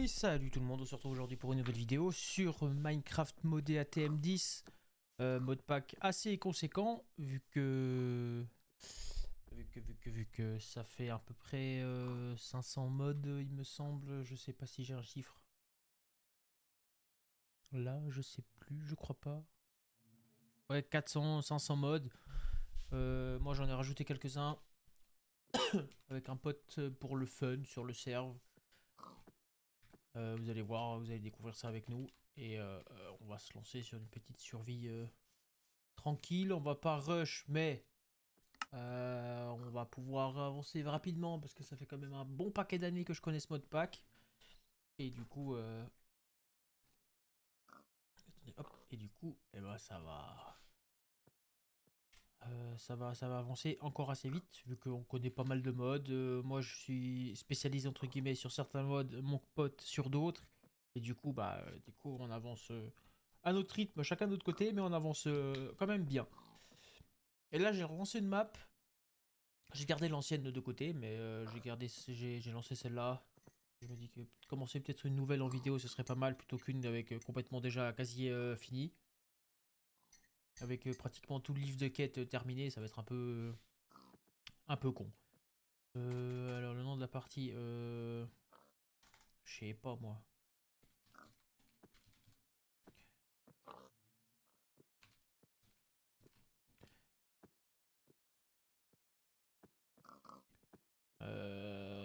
Et salut tout le monde, on se retrouve aujourd'hui pour une nouvelle vidéo sur Minecraft modé ATM10. Mode pack assez conséquent vu que ça fait à peu près 500 modes il me semble. Je sais pas si j'ai un chiffre. Là je sais plus, je crois pas. Ouais, 400, 500 modes. Moi j'en ai rajouté quelques-uns avec un pote pour le fun sur le serve. Vous allez voir, vous allez découvrir ça avec nous. Et on va se lancer sur une petite survie tranquille. On va pas rush, mais on va pouvoir avancer rapidement parce que ça fait quand même un bon paquet d'années que je connais ce mode pack. Et du coup, attendez, hop, et du coup, eh ben, ça va avancer encore assez vite vu qu'on connaît pas mal de modes. Moi, je suis spécialisé entre guillemets sur certains modes, mon pote sur d'autres. Et du coup, on avance à notre rythme, chacun de notre côté, mais on avance quand même bien. Et là, j'ai relancé une map. J'ai gardé l'ancienne de deux côtés, mais j'ai lancé celle-là. Je me dis que commencer peut-être une nouvelle en vidéo, ce serait pas mal plutôt qu'une avec complètement déjà quasi fini. Avec pratiquement tout le livre de quête terminé, ça va être un peu con. Alors le nom de la partie, je sais pas moi.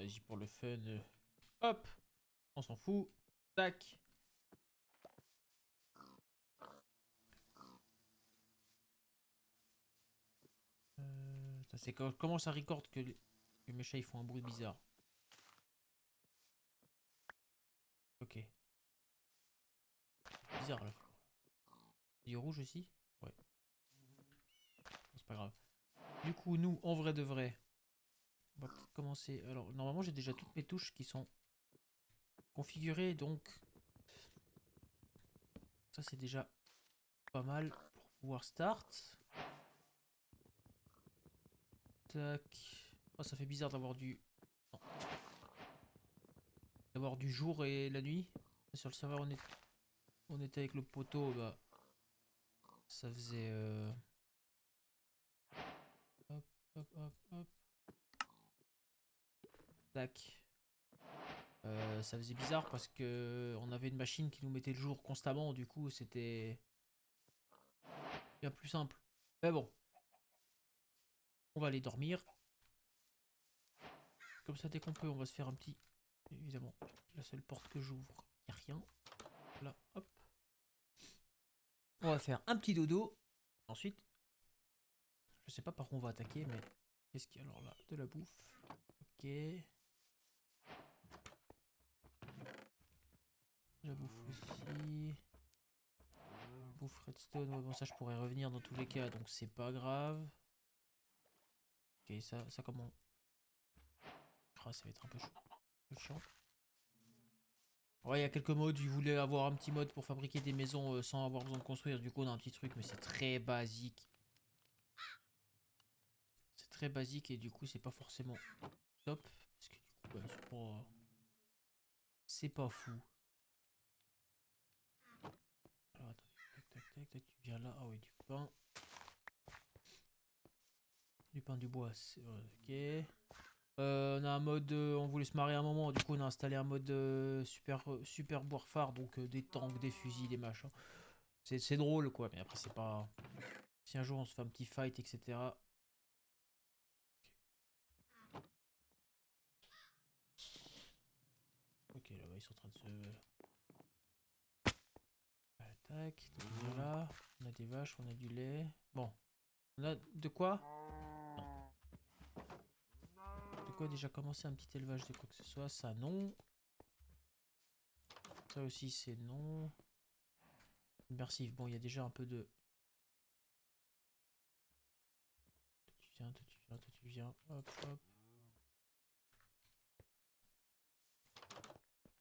J'ai pour le fun. Hop, on s'en fout. Tac. C'est comment ça record que mes chats ils font un bruit bizarre. Ok. Bizarre là. Il est rouge aussi. Ouais. C'est pas grave. Du coup, nous, en vrai de vrai, on va peut-être commencer. Alors, normalement, j'ai déjà toutes mes touches qui sont configurées, donc ça, c'est déjà pas mal pour pouvoir start. Tac. Oh, ça fait bizarre d'avoir non. D'avoir du jour et la nuit. Sur le serveur, on était avec le poteau, bah, ça faisait. Hop, hop, hop, hop. Tac. Ça faisait bizarre parce que on avait une machine qui nous mettait le jour constamment, du coup c'était bien plus simple. Mais bon, on va aller dormir. Comme ça, dès qu'on peut, on va se faire un petit. Évidemment, la seule porte que j'ouvre, il n'y a rien. Là, hop. On va faire un petit dodo. Ensuite, je sais pas par où on va attaquer, mais qu'est-ce qu'il y a alors là? De la bouffe. Ok. La bouffe aussi. Bouffe redstone. Ouais, bon, ça, je pourrais revenir dans tous les cas, donc c'est pas grave. Ok, ça comment? Ah, ça va être un peu chaud. Un peu chiant. Ouais, il y a quelques modes. Je voulais avoir un petit mode pour fabriquer des maisons sans avoir besoin de construire. Du coup, on a un petit truc, mais c'est très basique. C'est très basique et du coup, c'est pas forcément top. Parce que du coup, bah, c'est pas fou. Alors, attendez. Tac, tac, tac, tac. Tu viens là. Ah oui, du pain. Du pain, du bois. Ok. On a un mode. On voulait se marier un moment. Du coup, on a installé un mode super boire donc des tanks, des fusils, des machins. C'est drôle, quoi. Mais après, c'est pas. Si un jour on se fait un petit fight, etc. Ok, là-bas, ils sont en train de se. Tac, voilà. On a des vaches, on a du lait. Bon. On a de quoi? Non. De quoi déjà commencer un petit élevage de quoi que ce soit? Ça, non. Ça aussi, c'est non. Immersif. Bon, il y a déjà un peu de. Tu viens, toi, tu viens, toi, tu viens. Hop, hop.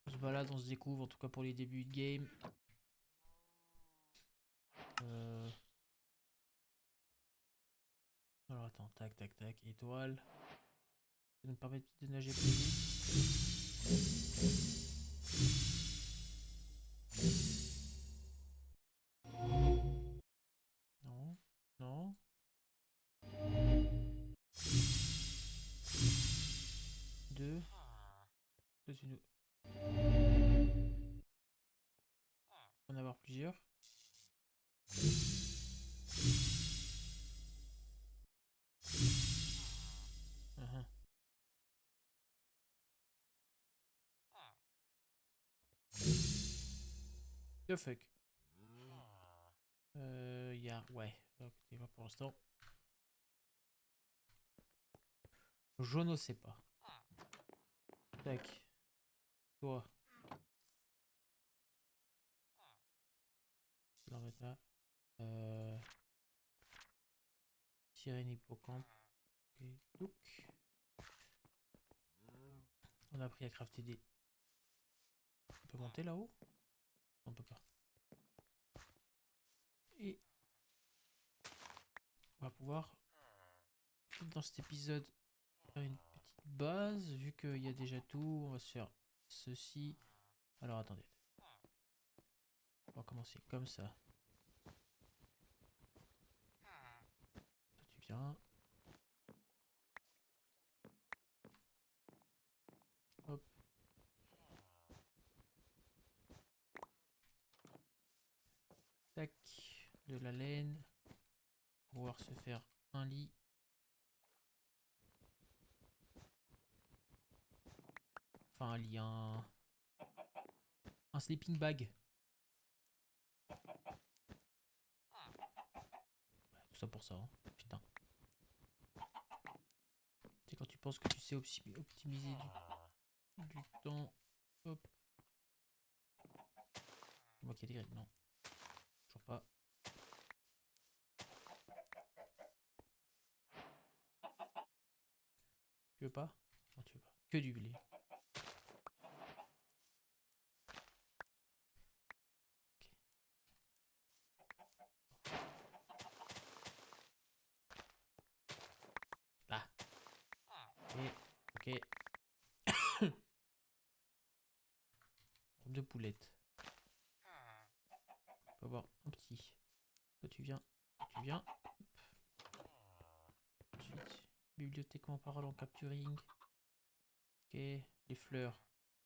On se balade, on se découvre, en tout cas pour les débuts de game. Euh... Alors attends, tac, tac, tac. Étoile. Ça nous permet de nager plus vite. Toi, tu nous... On va en avoir plusieurs. Uh-huh. The fuck. Y a... Ouais. Écoutez, pas pour l'instant. Je ne sais pas. Tac. Toi. Tu l'en mettre là. Sirène hippocampe. Et touc. On a appris à crafter des... On peut monter là-haut? On peut pas. Et on va pouvoir, dans cet épisode, faire une petite base. Vu qu'il y a déjà tout, on va se faire ceci. Alors attendez. On va commencer comme ça. Toi tu viens. Hop. Tac. De la laine. On va pouvoir se faire un lit. Enfin un lit, un sleeping bag. Tout ça pour ça, hein. Putain. C'est quand tu penses que tu sais optimiser du temps. Hop. C'est moi qui ai des grilles. Non. Toujours pas. Tu veux pas? Non, tu veux pas. Que du blé. Là. Ok. Deux poulettes. On peut avoir un petit. Toi tu viens. Toi tu viens. Ensuite, bibliothèque en parole en capturing. Ok. Les fleurs.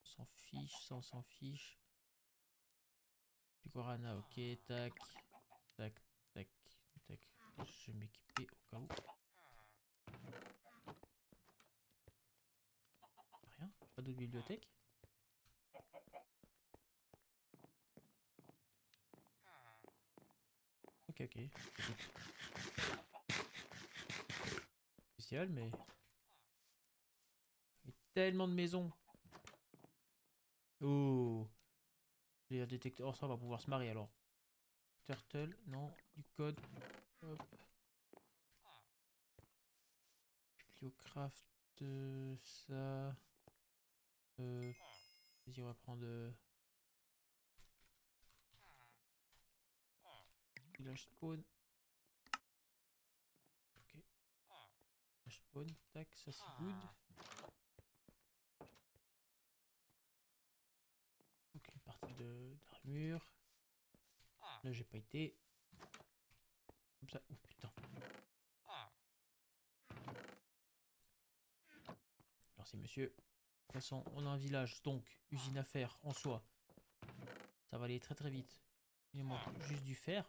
On s'en fiche. Ça on s'en fiche. Du guarana. Ok. Tac. Tac. Tac. Tac. Je vais m'équiper au cas où. Rien. Pas d'autre bibliothèque. Ok, ok. Spécial, mais... Il y a tellement de maisons. Oh. Il y a un détecteur. Oh, ça, on va pouvoir se marier alors. Turtle, non. Du code. Hop. Bibliocraft. Ça. Vas-y, on va prendre. Village spawn. Ok. Village spawn. Tac, ça c'est good. Ok, une partie d'armure. Là, j'ai pas été. Comme ça. Oh putain. Merci, monsieur. De toute façon, on a un village, donc usine à fer en soi. Ça va aller très très vite. Il manque juste du fer.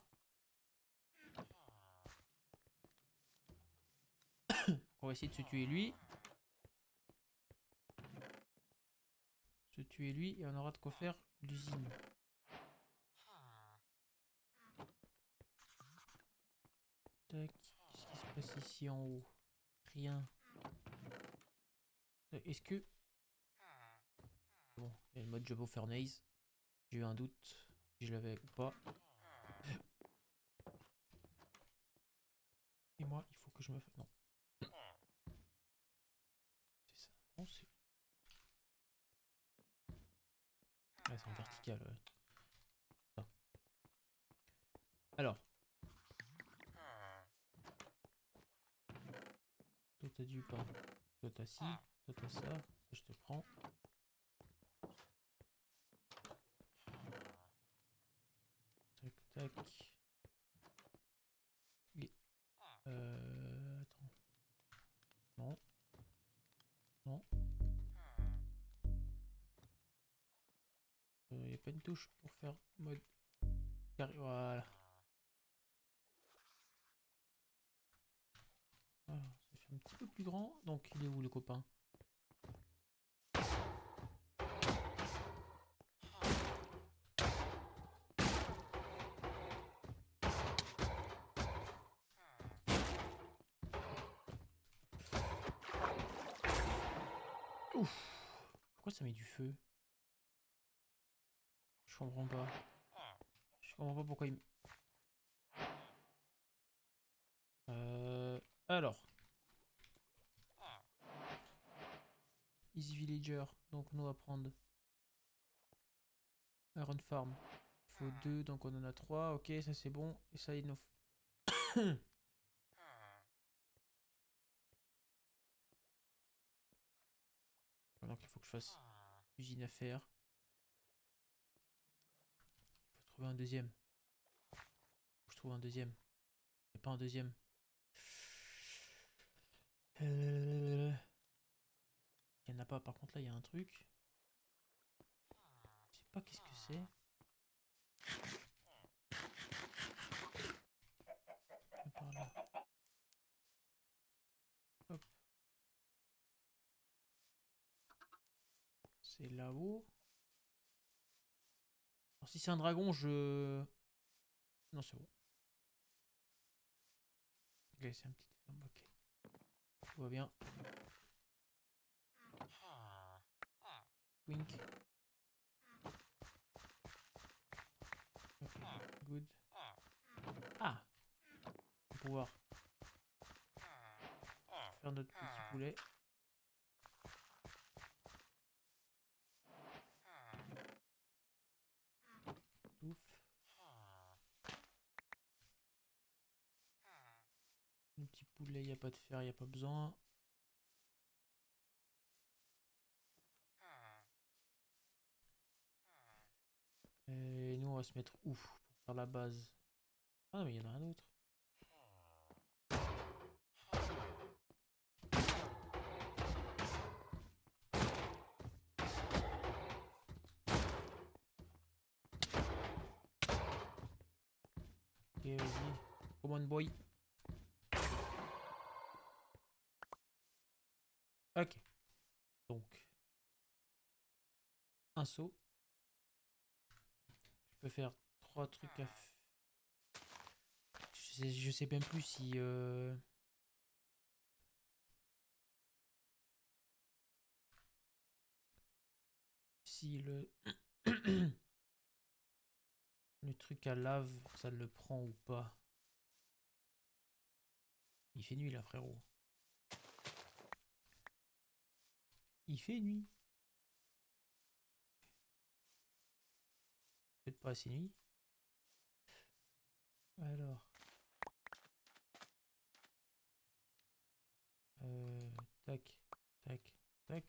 On va essayer de se tuer lui. Se tuer lui et on aura de quoi faire l'usine. Tac. Qu'est-ce qui se passe ici en haut? Rien. Est-ce que... Bon, il y a le mode Job of Furnace. J'ai eu un doute si je l'avais ou pas. Et moi, il faut que je me fasse... Non. C'est ça. Non, c'est... Ah, c'est en vertical. Ouais. Ah. Alors. Toi, t'as du pain. Toi, t'as ci. Toi, t'as ça. Ça, je te prends. Tac, tac. Et... Attends. Non. Non. pas une touche pour faire mode carré. Voilà. Voilà, ça fait un petit peu plus grand. Donc il est où le copain? Ouf. Pourquoi ça met du feu? Je comprends pas. Je comprends pas pourquoi il... Alors. Easy Villager. Donc on va prendre Iron Farm. Il faut 2, donc on en a 3. Ok, ça c'est bon. Et ça, il nous... Donc il faut que je fasse usine à faire. Il faut trouver un deuxième. Faut que je trouve un deuxième. Il n'y a pas un deuxième. Il n'y en a pas. Par contre là, il y a un truc. Je sais pas qu'est-ce que c'est. Par là. Hop. C'est là-haut. Alors, si c'est un dragon, je... Non, c'est bon. Ok, c'est un petit ferme. Ok. Tout va bien. Wink. Ok, good. Ah! On va pouvoir faire notre petit poulet. Ouf. Le petit poulet, il n'y a pas de fer, il n'y a pas besoin. Et nous, on va se mettre où pour faire la base? Ah non, mais il y en a un autre. Ok, vas-y. Come on, boy. Ok. Donc, un saut. Je peux faire 3 trucs à... Je sais même plus si... si le... le truc à lave, ça le prend ou pas. Il fait nuit là, frérot. Il fait nuit. Peut-être pas assez nuit. Alors... tac, tac, tac.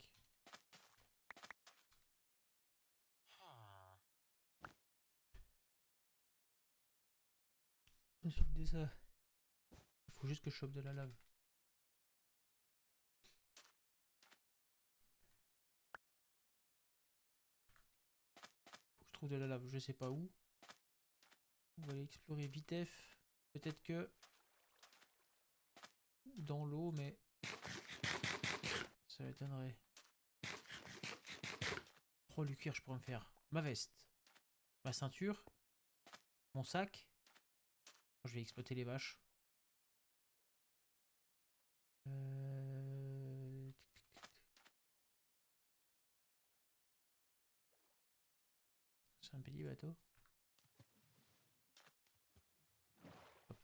Ensuite de ça, il faut juste que je chope de la lave. Faut que je trouve de la lave, je sais pas où. On va aller explorer vitef. Peut-être que dans l'eau, mais ça m'étonnerait. Oh, du cuir, je pourrais me faire ma veste, ma ceinture, mon sac. Je vais exploiter les vaches. C'est un petit bateau. Hop.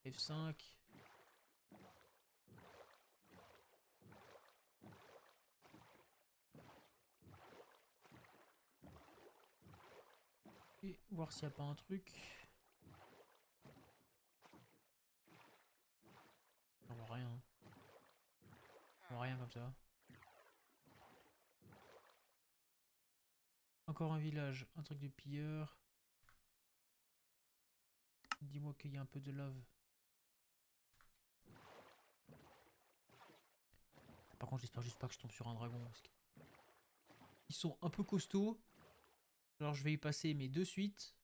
F5. Et voir s'il n'y a pas un truc. On voit rien. On voit rien comme ça. Encore un village, un truc de pilleur. Dis-moi qu'il y a un peu de lave. Par contre, j'espère juste pas que je tombe sur un dragon. Parce qu'ils sont un peu costauds. Alors je vais y passer, mais de suite.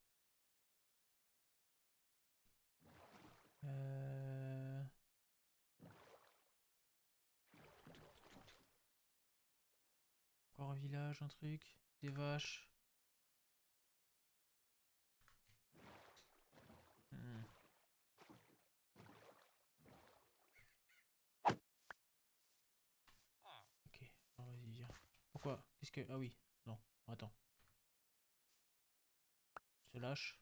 Encore un village, un truc. Des vaches. Hmm. Ok, alors vas-y, viens. Pourquoi? Qu'est-ce que... Ah oui, non, attends. Se lâche.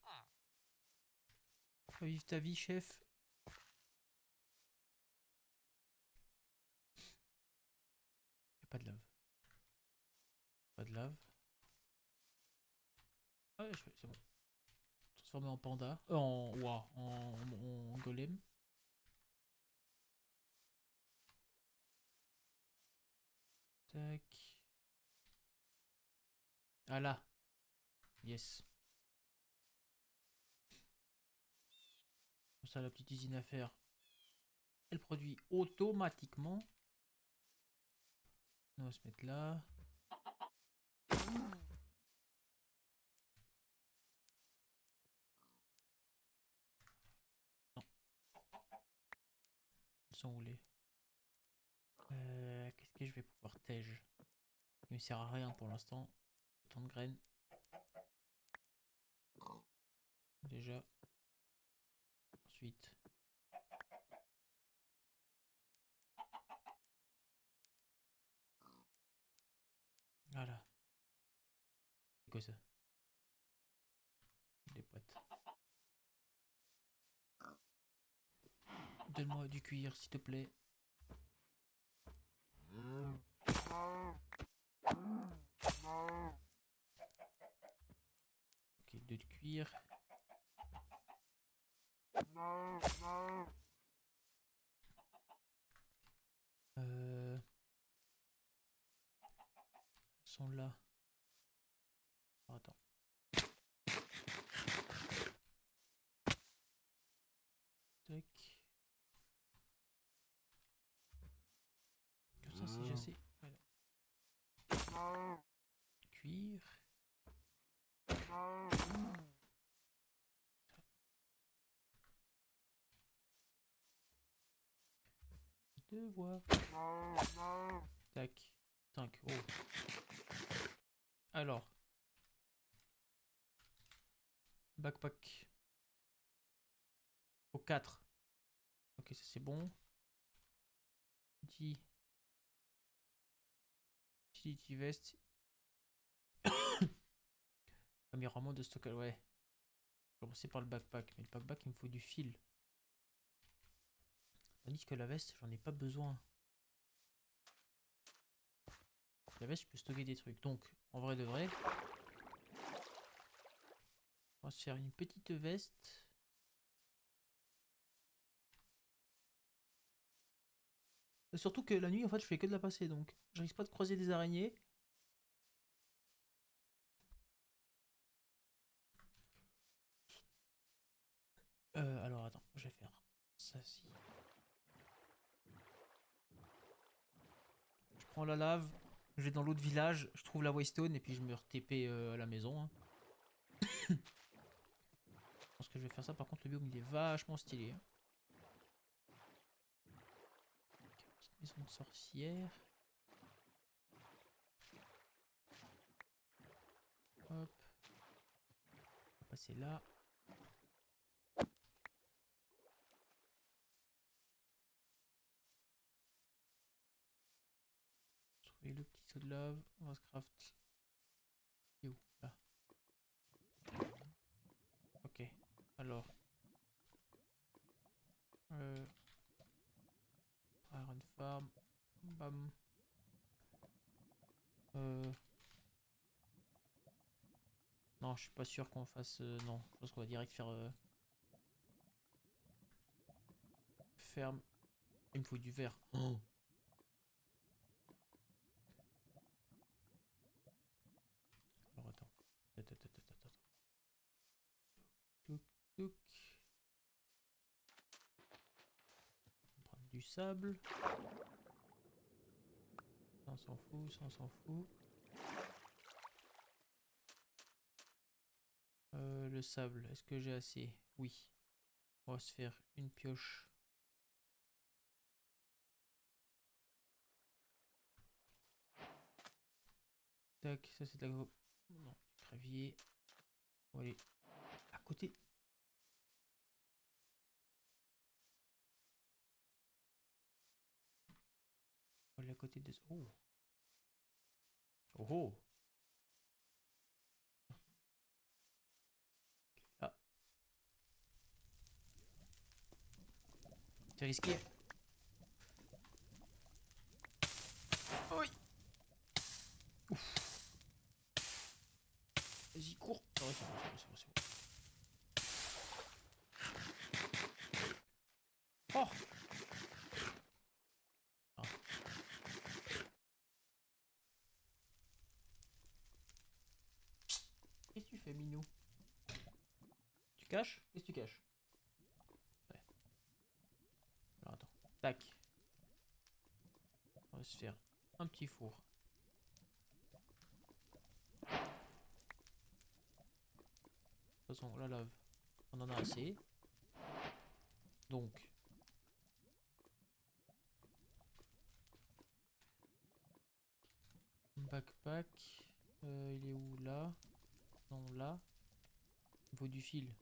Va vivre ta vie, chef. Y'a pas de lave. Pas de lave. Ah ouais, c'est bon. Transformé en panda. Ouah, en golem. Tac. Ah là. Yes. Comme ça, la petite usine à faire. Elle produit automatiquement. On va se mettre là. Non, ils sont roulés. Qu'est-ce que je vais pouvoir tège? Il me sert à rien pour l'instant. Autant de graines. Déjà. Ensuite. Voilà. C'est quoi ça? Des potes. Donne-moi du cuir, s'il te plaît. Ok, deux de cuir. Elles sont là. Oh, attends. Tac. Comme ça, c'est assez. Voilà. Cuir. Deux voix. Tac. 5. Oh. Alors. Backpack. Au 4. Ok, ça c'est bon. Utility vest. Environnement de stockage. Ouais. Commencer par le backpack. Mais le backpack, il me faut du fil. Tandis que la veste, j'en ai pas besoin. La veste, je peux stocker des trucs. Donc, en vrai de vrai, on va se faire une petite veste. Surtout que la nuit, en fait, je fais que de la passer. Donc, je risque pas de croiser des araignées. Alors, attends, je vais faire ça si. Je prends la lave, je vais dans l'autre village, je trouve la Waystone et puis je me re-TP à la maison. Hein. Je pense que je vais faire ça. Par contre, le biome il est vachement stylé. Hein. Petite maison de sorcière. Hop. On va passer là. Trouver le petit saut de lave. On va se craft. Il est où? Là. Ok. Alors. Iron Farm. Bam. Non, je suis pas sûr qu'on fasse. Non, je pense qu'on va direct faire. Ferme. Il me faut du verre. Oh. Alors attends. Touc, touc. On va prendre du sable. Ça on s'en fout, ça on s'en fout. sable. Est-ce que j'ai assez? Oui. On va se faire une pioche. Tac, ça c'est de la... Non, du gravier. On va aller à côté. On va aller à côté de... Oh. Oh oh. Là. C'est risqué. Oui. Ouf. Vas-y, cours. Oh, c'est bon, c'est bon, c'est bon. Oh. Ah. Qu'est-ce que tu fais, Minou? Tu caches? Qu'est-ce que tu caches? Ouais. Alors attends. Tac. On va se faire un petit four. De toute façon, la lave, on en a assez. Donc, backpack. Il est où là? Non, là. Il faut du fil.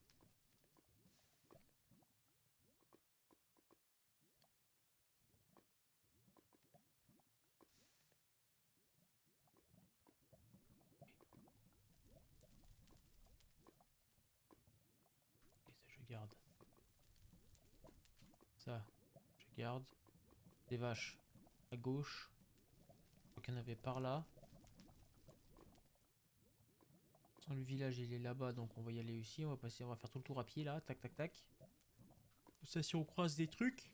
Et ça, je garde. Ça, je garde. Des vaches à gauche. Donc, il y en avait par là. Le village, il est là-bas, donc on va y aller aussi. On va passer, on va faire tout le tour à pied là. Tac, tac, tac. Ça, si on croise des trucs.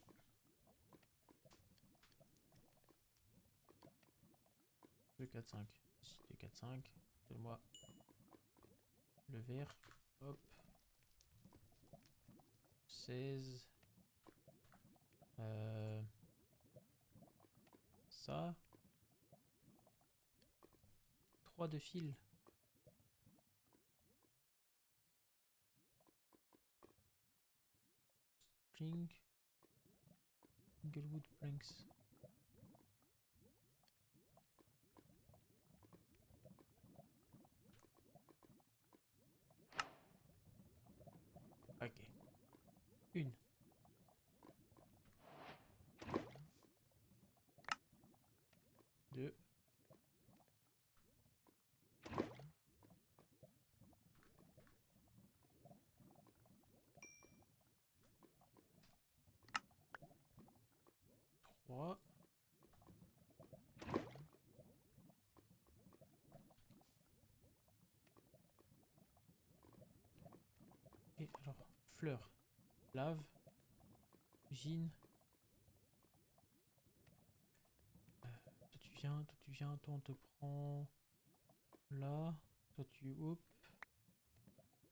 2, 4, 5. 2, 4, 5. Donne-moi le verre. Hop. 16. Ça. 3 de fil. String. Inglewood planks. Ok. Une. Deux. Trois. Et alors, fleurs. Lave. Usine. Toi tu viens, toi tu viens, toi on te prend là. Toi tu... Hop.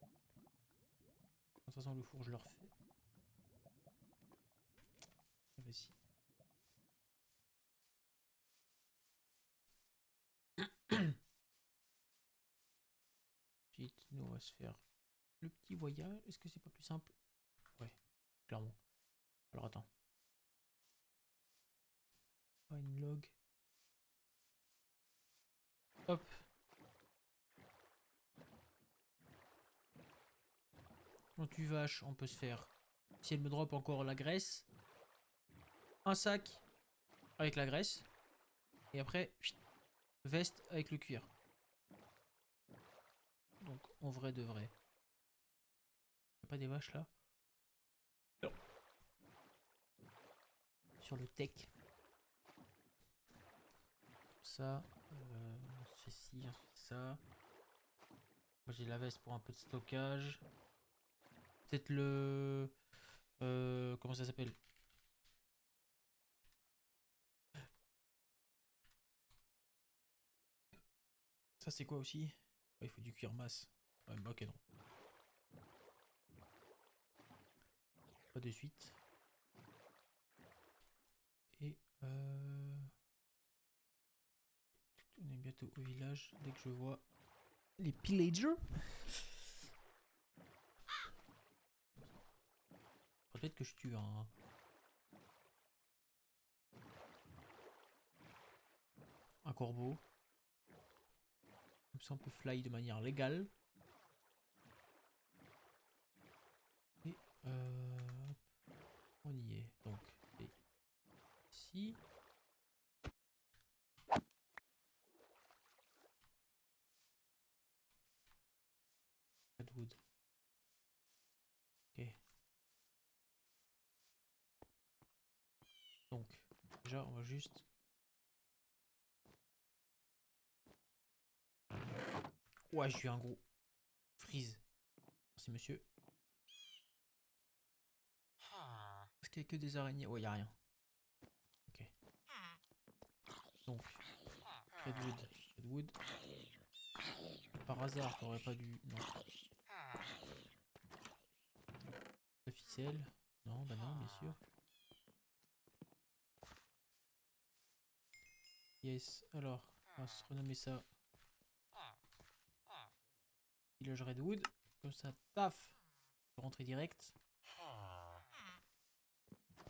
De toute façon le four je le refais. Vas-y. Ensuite, nous on va se faire le petit voyage. Est-ce que c'est pas plus simple? Ouais, clairement. Alors attends. Find log. Hop. Quand tu vaches, on peut se faire. Si elle me drop encore la graisse. Un sac avec la graisse. Et après, veste avec le cuir. Donc en vrai de vrai. Y'a pas des vaches là? Non. Sur le tech. Ça. Ceci, ensuite ça. Moi j'ai la veste pour un peu de stockage. Peut-être le... comment ça s'appelle? Ça c'est quoi aussi? Ouais, il faut du cuir masse. Ouais, bah, ok non. Pas de suite. Et on est bientôt au village. Dès que je vois les pillagers. Peut-être que je tue un corbeau. Comme ça on peut fly de manière légale. Et hop, on y est. Donc, et ici. Redwood. Ok. Donc, déjà, on va juste... Ouais, je suis un gros freeze. Merci, monsieur. Est-ce qu'il y a que des araignées? Ouais, il n'y a rien. Ok. Donc, Redwood. Redwood. Par hasard, t'aurais pas dû... Non. La ficelle. Non, bah non, bien sûr. Yes. Alors, on va se renommer ça Village Redwood. Comme ça, paf, je peux rentrer direct.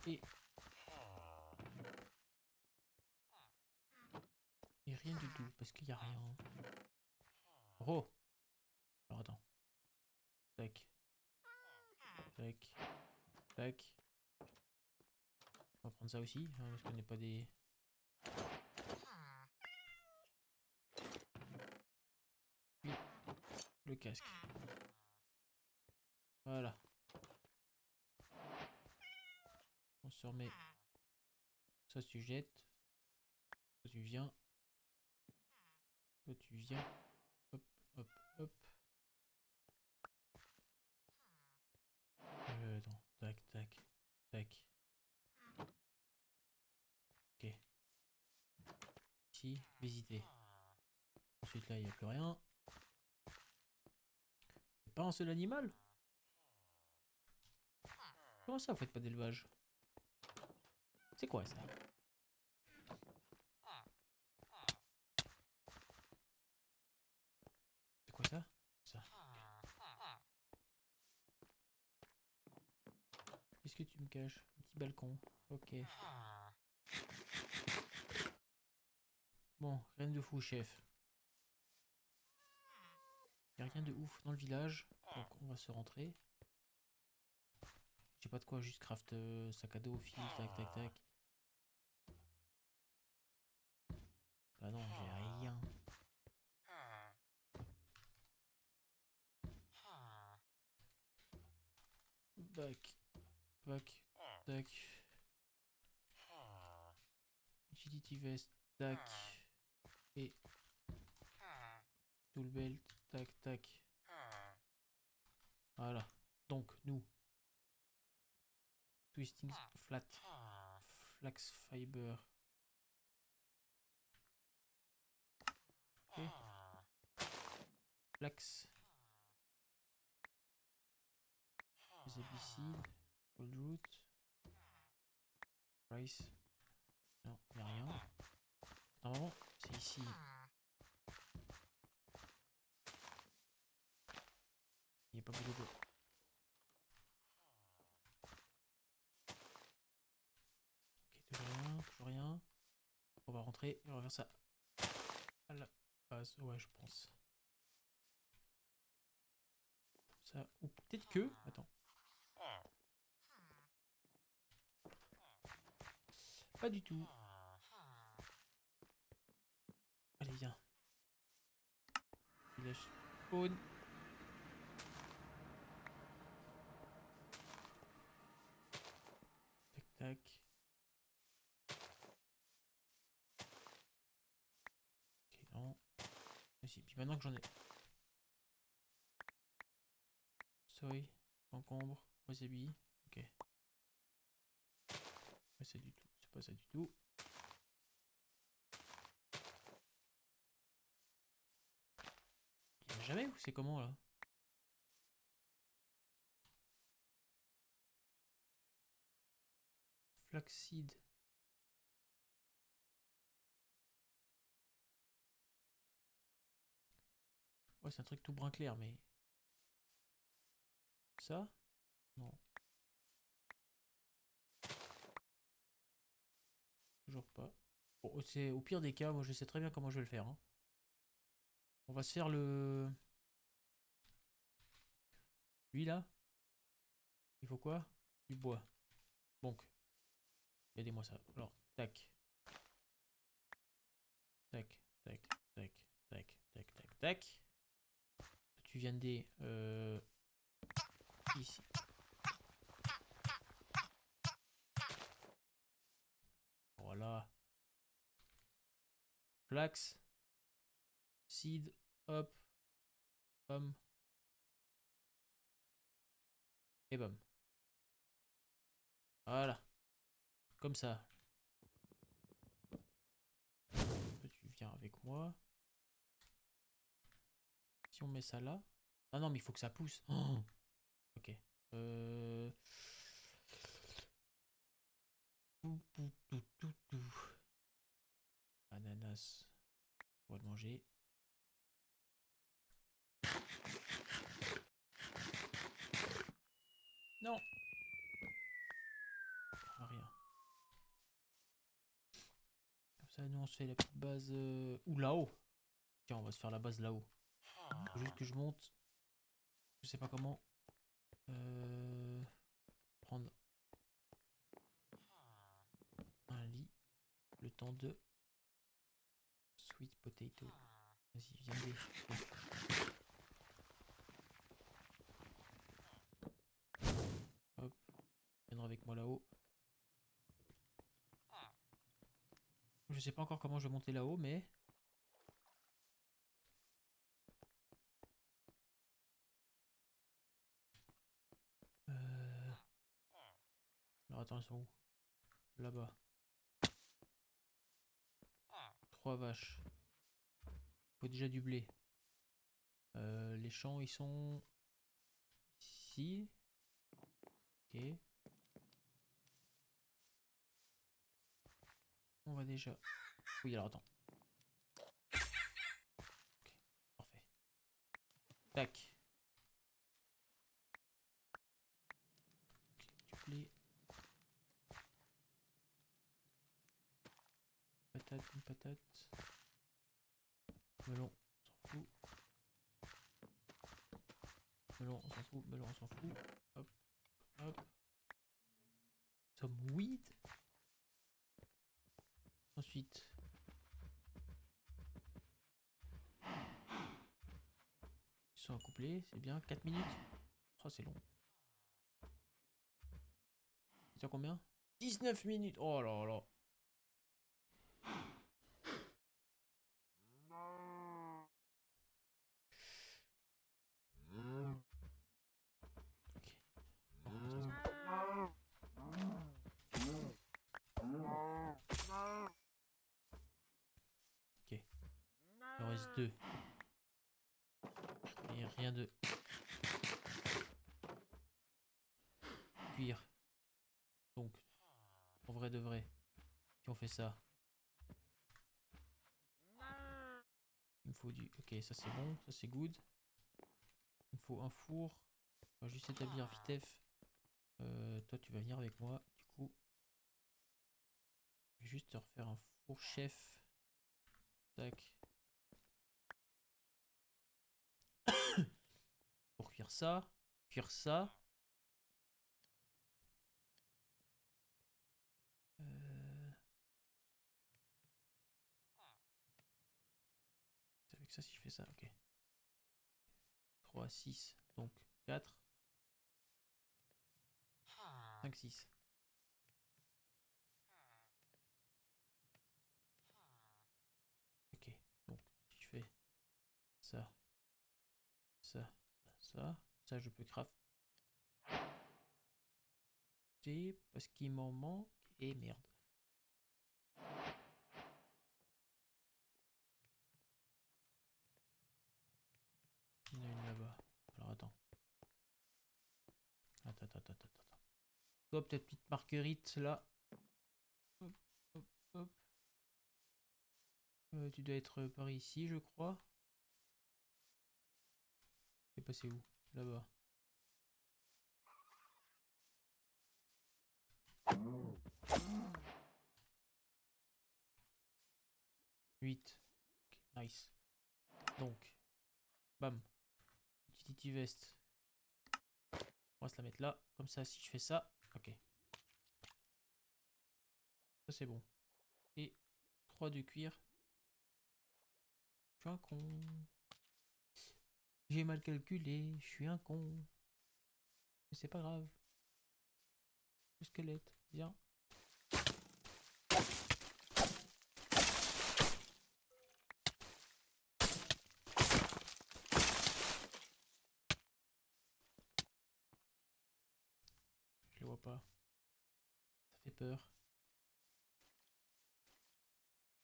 Et... Et rien du tout, parce qu'il n'y a rien. Oh! Alors attends. Tac. Tac. Tac. On va prendre ça aussi, hein, parce qu'on n'est pas des... Puis, le casque. Voilà. On se remet. Ça, tu jettes. Toi, tu viens. Toi, tu viens. Hop, hop, hop. Attends. Tac, tac, tac. Ok. Ici, visiter. Ensuite, là, il n'y a plus rien. Y a pas un seul animal? Comment ça, vous faites pas d'élevage? C'est quoi ça? C'est quoi ça? Ça. Qu'est-ce que tu me caches? Un petit balcon. Ok. Bon, rien de fou, chef. Y a rien de ouf dans le village. Donc, on va se rentrer. J'ai pas de quoi, juste craft sac à dos, fil, tac, tac, tac. Bah non, j'ai rien. Bac, bac, tac. Utility vest, tac. Et tool belt, tac, tac. Voilà. Donc, nous. Twisting flat. Flax fiber. Ok. Flax. Zabicide. Cold root. Rice. Non, y'a rien. Normalement, c'est ici. Il n'y a pas beaucoup de... Ok, toujours rien, toujours rien. On va rentrer et on va faire ça à la base. Ouais, je pense. Ça, ou peut-être que... Attends. Pas du tout. Allez, viens. Village spawn. Tac, tac. Ok, non. Ici. Puis maintenant que j'en ai... Soy, concombre, wasabi. Ok. Pas ça du tout. C'est pas ça du tout. Il y a jamais ou c'est comment là? Flaxseed. Ouais, c'est un truc tout brun clair, mais... Ça? Non. Toujours pas. Bon, c'est au pire des cas, moi je sais très bien comment je vais le faire, hein. On va se faire le... Lui là, il faut quoi? Du bois. Donc, aidez-moi ça. Alors, tac, tac, tac, tac, tac, tac, tac, tac. Tu viens des... ici. Voilà. Flax. Seed. Hop. Bam. Et bam. Voilà. Comme ça. Tu viens avec moi. Si on met ça là... Ah non, mais il faut que ça pousse. Oh, ok. Euh... Ananas. On va le manger. Non. Ah, rien. Comme ça, nous on se fait la petite base... Ou là-haut. Tiens, on va se faire la base là-haut. Faut juste que je monte. Je sais pas comment. Prendre un lit. Le temps de... Sweet potato. Vas-y, viens des... Hop. Viendra avec moi là-haut. Je sais pas encore comment je vais monter là-haut, mais... Alors attends, ils sont où? Là-bas. 3 vaches. Faut déjà du blé. Les champs, ils sont... Ici. Ok. On va déjà... Oui, alors attends. Ok, parfait. Tac. Ok, du blé. Patate, une patate. Melon, on s'en fout. Melon, on s'en fout. Melon, on s'en fout. Hop, hop. Some weed. Ensuite... Ils sont accouplés, c'est bien. 4 minutes. Oh, c'est long. C'est combien? 19 minutes. Oh là là. Ok. Oh, ok. Il en reste 2. Et rien de cuire. Donc, en vrai de vrai, si on fait ça, il me faut du... Ok, ça c'est bon, ça c'est good. Il me faut un four. On va juste établir vitef. Toi, tu vas venir avec moi. Du coup, je vais juste te refaire un four chef. Tac. Pour cuire ça. Cuire ça. C'est avec ça si je fais ça, ok. 3, 6, donc 4, 5, 6. Ok, donc si je fais ça, ça, ça je peux crafter parce qu'il m'en manque. Et merde. Il y en a une là-bas. Alors attends. Attends. Toi, peut-être petite marguerite là. Hop, hop, hop. Tu dois être par ici, je crois. T'es passé où? Là-bas. 8. Ok, nice. Donc, bam. Utility vest. On va se la mettre là. Comme ça, si je fais ça. Ok. Ça, c'est bon. Et 3 de cuir. Je suis un con. J'ai mal calculé. Je suis un con. Mais c'est pas grave. Le squelette. Viens. Je le vois pas. Ça fait peur.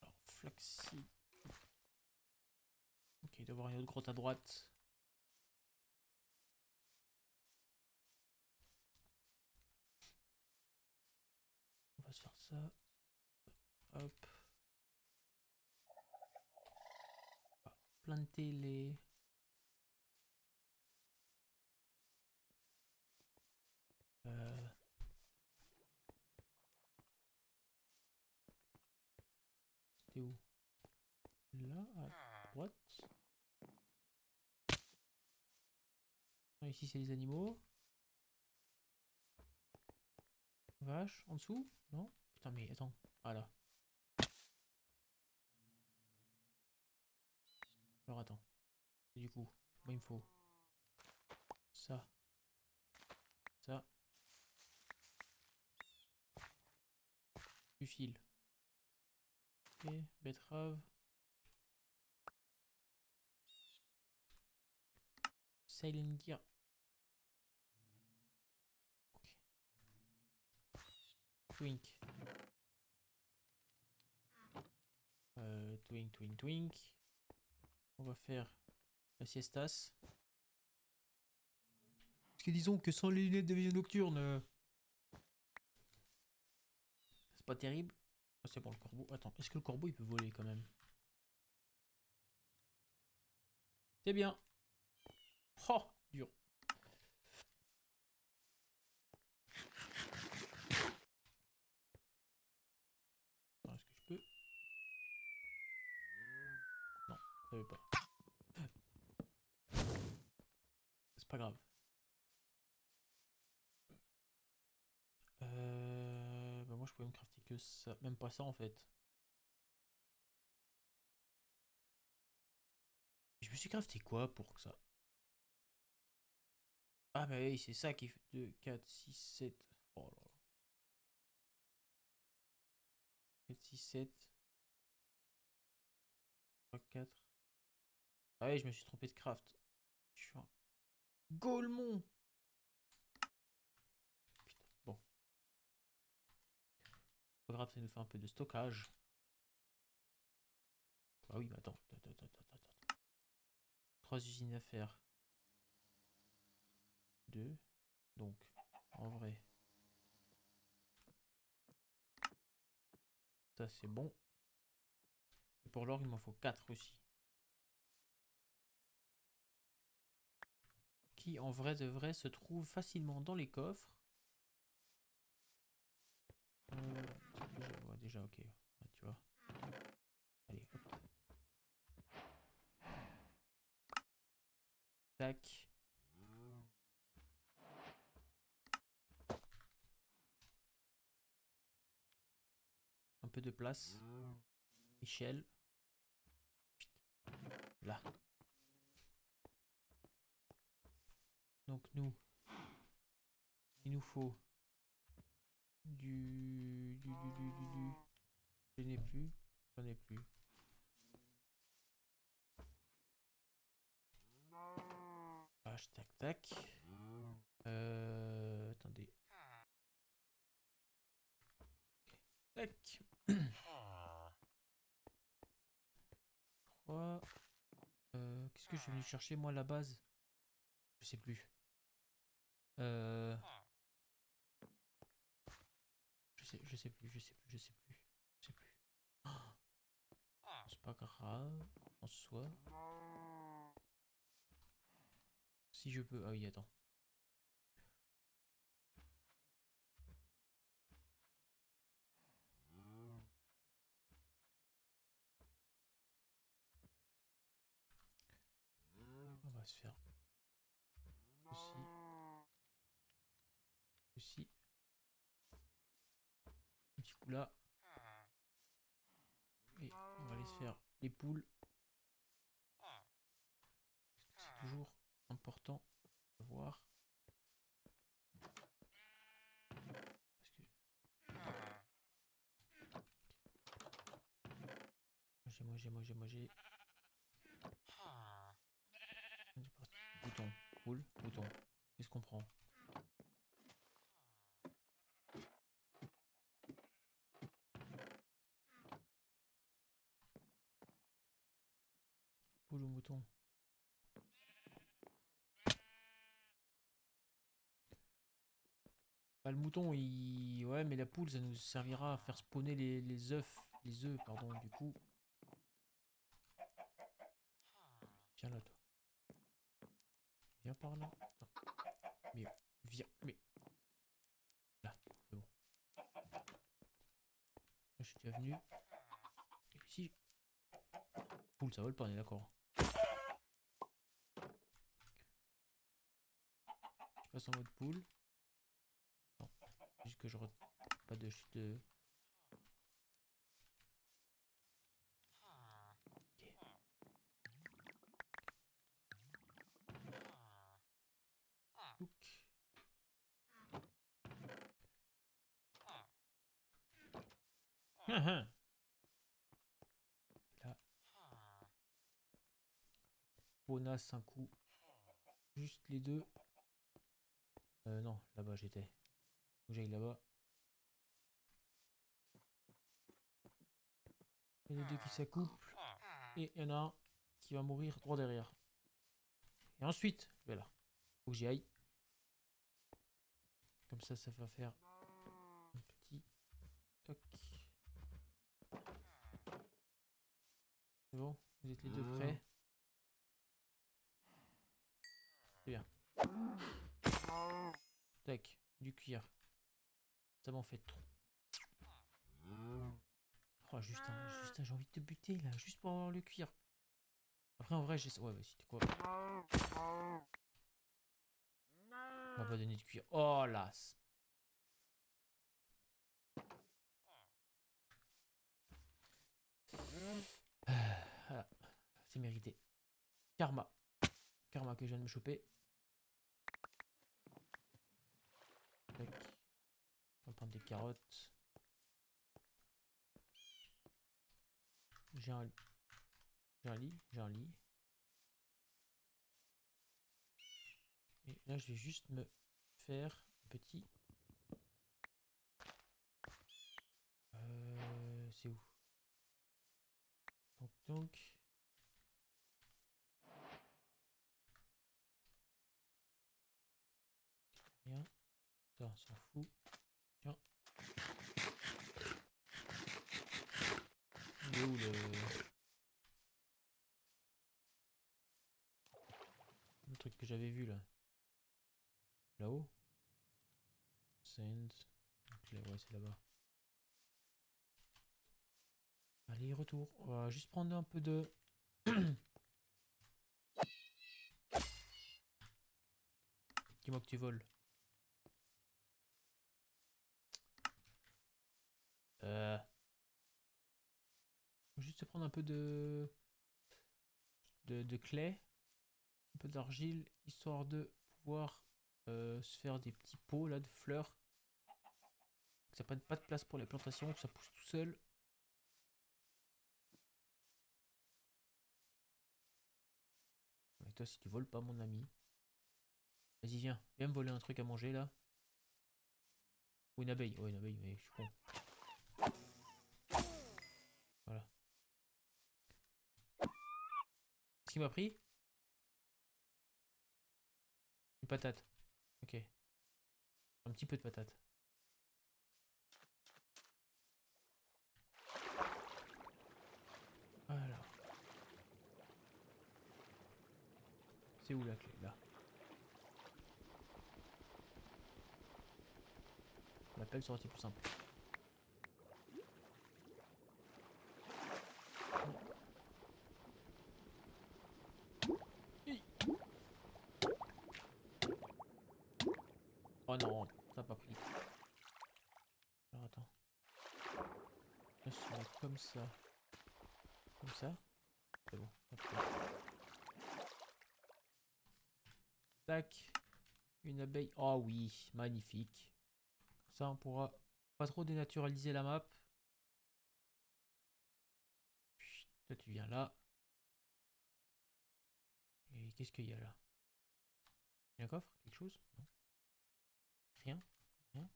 Alors, flaxseed. Ok, il doit y avoir une autre grotte à droite. On va se faire ça. Hop. On va planter les... C'était où? Là, à droite. Non, ici, c'est les animaux. Vache, en dessous? Non? Putain, mais attends. Voilà. Alors, attends. Et du coup, moi, il me faut ça, ça, du fil. Ok, betterave. Silent gear. Ok. Twink. Twink, twink, twink. On va faire la siestas. Parce que disons que sans les lunettes de vision nocturne, c'est pas terrible. Ah, c'est bon, le corbeau. Attends, est-ce que le corbeau il peut voler quand même? C'est bien. Oh, dur. Attends, est-ce que je peux? Non, ça veut pas. C'est pas grave. Bah moi je pouvais me crafter que ça. Même pas ça en fait. Je me suis crafté quoi pour que ça? Ah bah oui, c'est ça qui fait 2, 4, 6, 7. Oh là là. 4, 6, 7. 3, 4. Ah oui, je me suis trompé de craft. Je suis un Golemon. Putain, bon. Pas grave, ça nous fait un peu de stockage. Ah oui, mais attends. 3 usines à faire. 2. Donc, en vrai, ça c'est bon. Et pour l'or, il m'en faut 4 aussi. Qui en vrai de vrai se trouve facilement dans les coffres. Ouais, déjà, ok. Ah, tu vois. Allez, hop. Tac. Un peu de place. Échelle. Là. Donc nous, il nous faut du. Je n'ai plus. J'en ai plus. H, tac, tac. Attendez. Tac. 3. Qu'est-ce que je suis venu chercher moi à la base? Je sais plus. Euh, je sais plus, je sais plus, je sais plus. Je sais plus. C'est pas grave en soi. Si je peux. Ah oui, attends. va se faire aussi. Un petit coup là. Et on va aller se faire les poules. C'est toujours important de voir. Parce que... Manger. Bouton, poule, bouton. Qu'est-ce qu'on prend? Poule ou mouton? Bah, le mouton, il... Ouais, mais la poule, ça nous servira à faire spawner les œufs. Les œufs, pardon, du coup. Viens là, toi. Viens par là. Non. Mais viens, mais... Là, c'est bon. Je suis déjà venu. Et ici... Poule, ça vole pas, on est d'accord. Je passe en mode poule. Non, juste que je... Pas de chute de... Look. Là. Bonasse un coup. Juste les deux. Non, là-bas j'étais. Faut que j'aille là-bas. Il y a les deux qui s'accouplent. Et il y en a un qui va mourir droit derrière. Et ensuite, voilà. Faut que j'y aille. Comme ça va faire un petit toc. C'est bon, vous êtes les deux prêts. C'est bien. Tac, du cuir. Ça m'en fait trop. Oh, Justin, j'ai envie de te buter là, juste pour avoir le cuir. Après, en vrai, j'ai. Ouais, c'était quoi? On m'a pas donné de cuir. Oh là! Voilà. C'est mérité. Karma. Karma que je viens de me choper. Tac. On va prendre des carottes. J'ai un lit. Et là, je vais juste me faire un petit... c'est où? Donc... Rien. Ça, on s'en fout. Tiens. Il est où le truc que j'avais vu là? Là-haut? Send. Ouais, c'est là-bas. Allez, retour. On va juste prendre un peu de... Dis-moi que tu voles. Juste prendre un peu de clé, un peu d'argile, histoire de pouvoir se faire des petits pots là de fleurs. Que ça prenne pas de place pour les plantations, que ça pousse tout seul. Et toi, si tu voles pas, mon ami. Vas-y, viens me voler un truc à manger là. Ou une abeille. Oh, une abeille, mais je suis con. Voilà. Qu'est-ce qu'il m'a pris? Une patate. Ok. Un petit peu de patate. Voilà. C'est où la clé? Là. L'appel sera plus simple. Oh non, ça n'a pas pris. Alors attends. Là, je vais mettre comme ça. Comme ça. C'est bon. Hop là. Tac. Une abeille. Oh oui, magnifique. Ça, on pourra pas trop dénaturaliser la map. Chut, toi, tu viens là. Et qu'est-ce qu'il y a là? Il y a un coffre? Quelque chose? Non. Rien? Rien?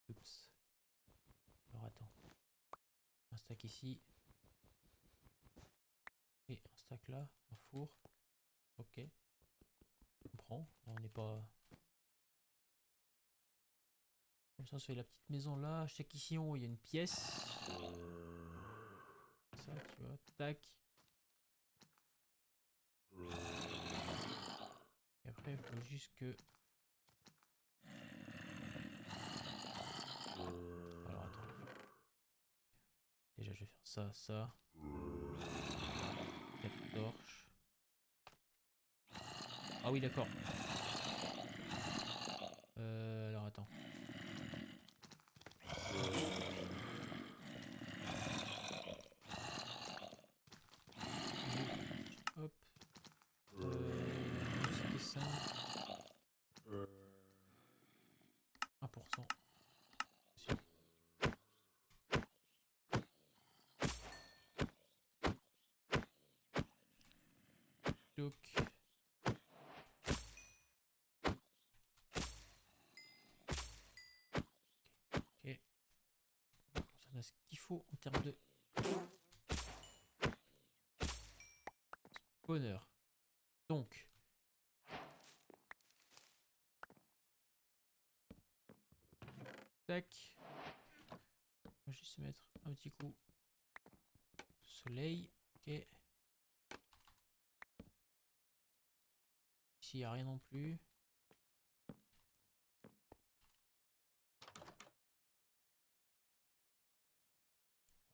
Oups. Alors attends. Un stack ici. Et un stack là. Un four. Ok. On prend. On n'est pas... Comme ça, on se fait la petite maison là. Je sais qu'ici, il y a une pièce. Ça, tu vois. Tac. Et après, il faut juste que... Alors attends. Déjà, je vais faire ça, ça. 4 torches. Ah oui, d'accord. Alors attends. Hop. C'était ça. 1%. Donc. Ok. Ça a ce qu'il faut en termes de bonheur. Donc. Tac. On va juste se mettre un petit coup de soleil. Ok. Ici, il n'y a rien non plus.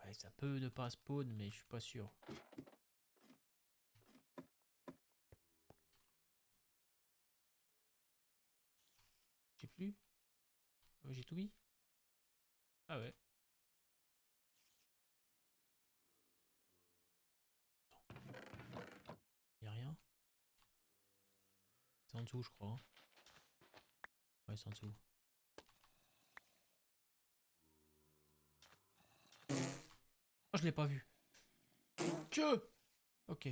Ouais, ça peut ne pas spawn, mais je suis pas sûr. J'ai plus. J'ai tout mis. Ah ouais. Il n'y a rien. C'est en dessous, je crois. Hein. Ouais, c'est en dessous. Oh, je l'ai pas vu. Que. Ok.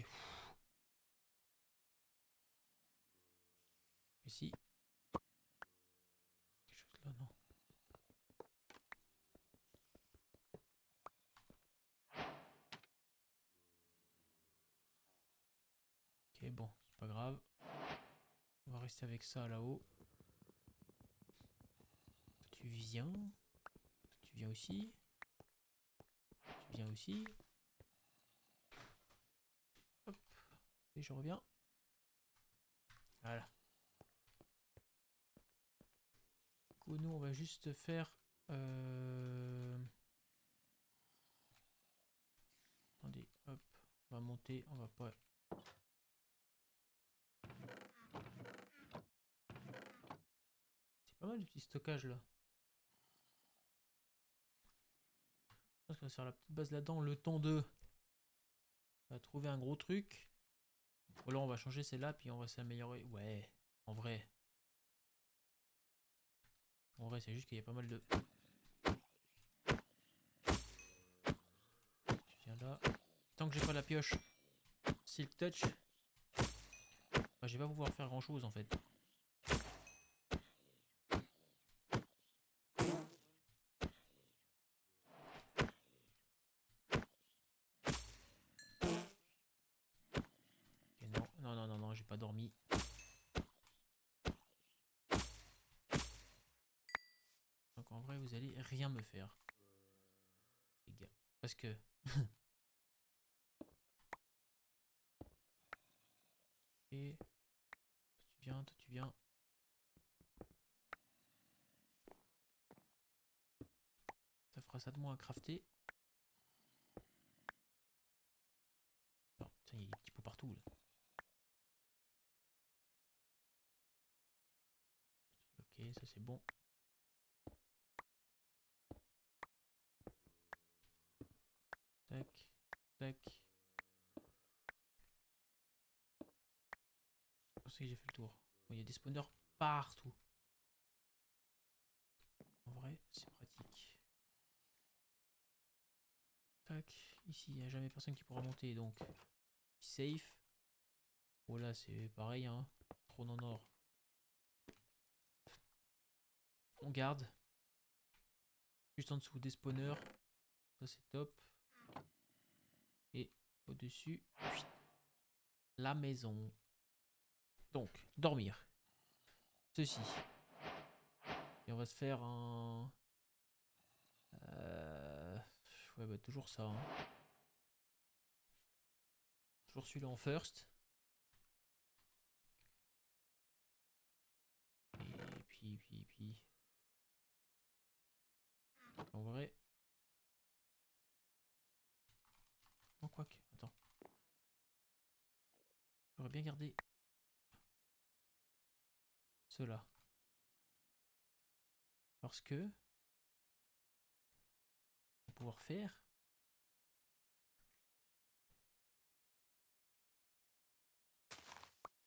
Ici. Quelque chose là, non. Ok, bon, c'est pas grave. On va rester avec ça là-haut. Tu viens. Tu viens aussi. Tu viens aussi. Hop. Et je reviens. Voilà. Du coup, nous, on va juste faire... Attendez, hop. On va monter. On va pas... C'est pas mal le petit stockage là. Je pense qu'on va se faire la petite base là-dedans. Le temps de... On va trouver un gros truc. Ou là, on va changer celle-là, puis on va s'améliorer. Ouais, en vrai. En vrai, c'est juste qu'il y a pas mal de... Tu viens là. Tant que j'ai pas la pioche Silk Touch, bah, je vais pas pouvoir faire grand-chose en fait. Ok, non, non, non, non, non, j'ai pas dormi. Donc en vrai, vous allez rien me faire. Les gars. Parce que... Et... Toi tu viens, toi tu viens. Ça fera ça de moins à crafter. Oh, putain, il y a des petits pots partout là. ça c'est bon. Tac, tac. Je pensais que j'ai fait le tour. Bon, il y a des spawners partout. En vrai, c'est pratique. Tac, ici, il n'y a jamais personne qui pourra monter, donc safe. Oh là, c'est pareil, hein. Trône en or. On garde. Juste en dessous des spawners. Ça, c'est top. Et au-dessus, la maison. Donc, dormir. Ceci. Et on va se faire un... Ouais, bah toujours ça. Hein. Toujours celui-là en first. Et puis... En vrai... Non, quoique. Attends. J'aurais bien gardé... ceux-là. Parce que... on va pouvoir faire...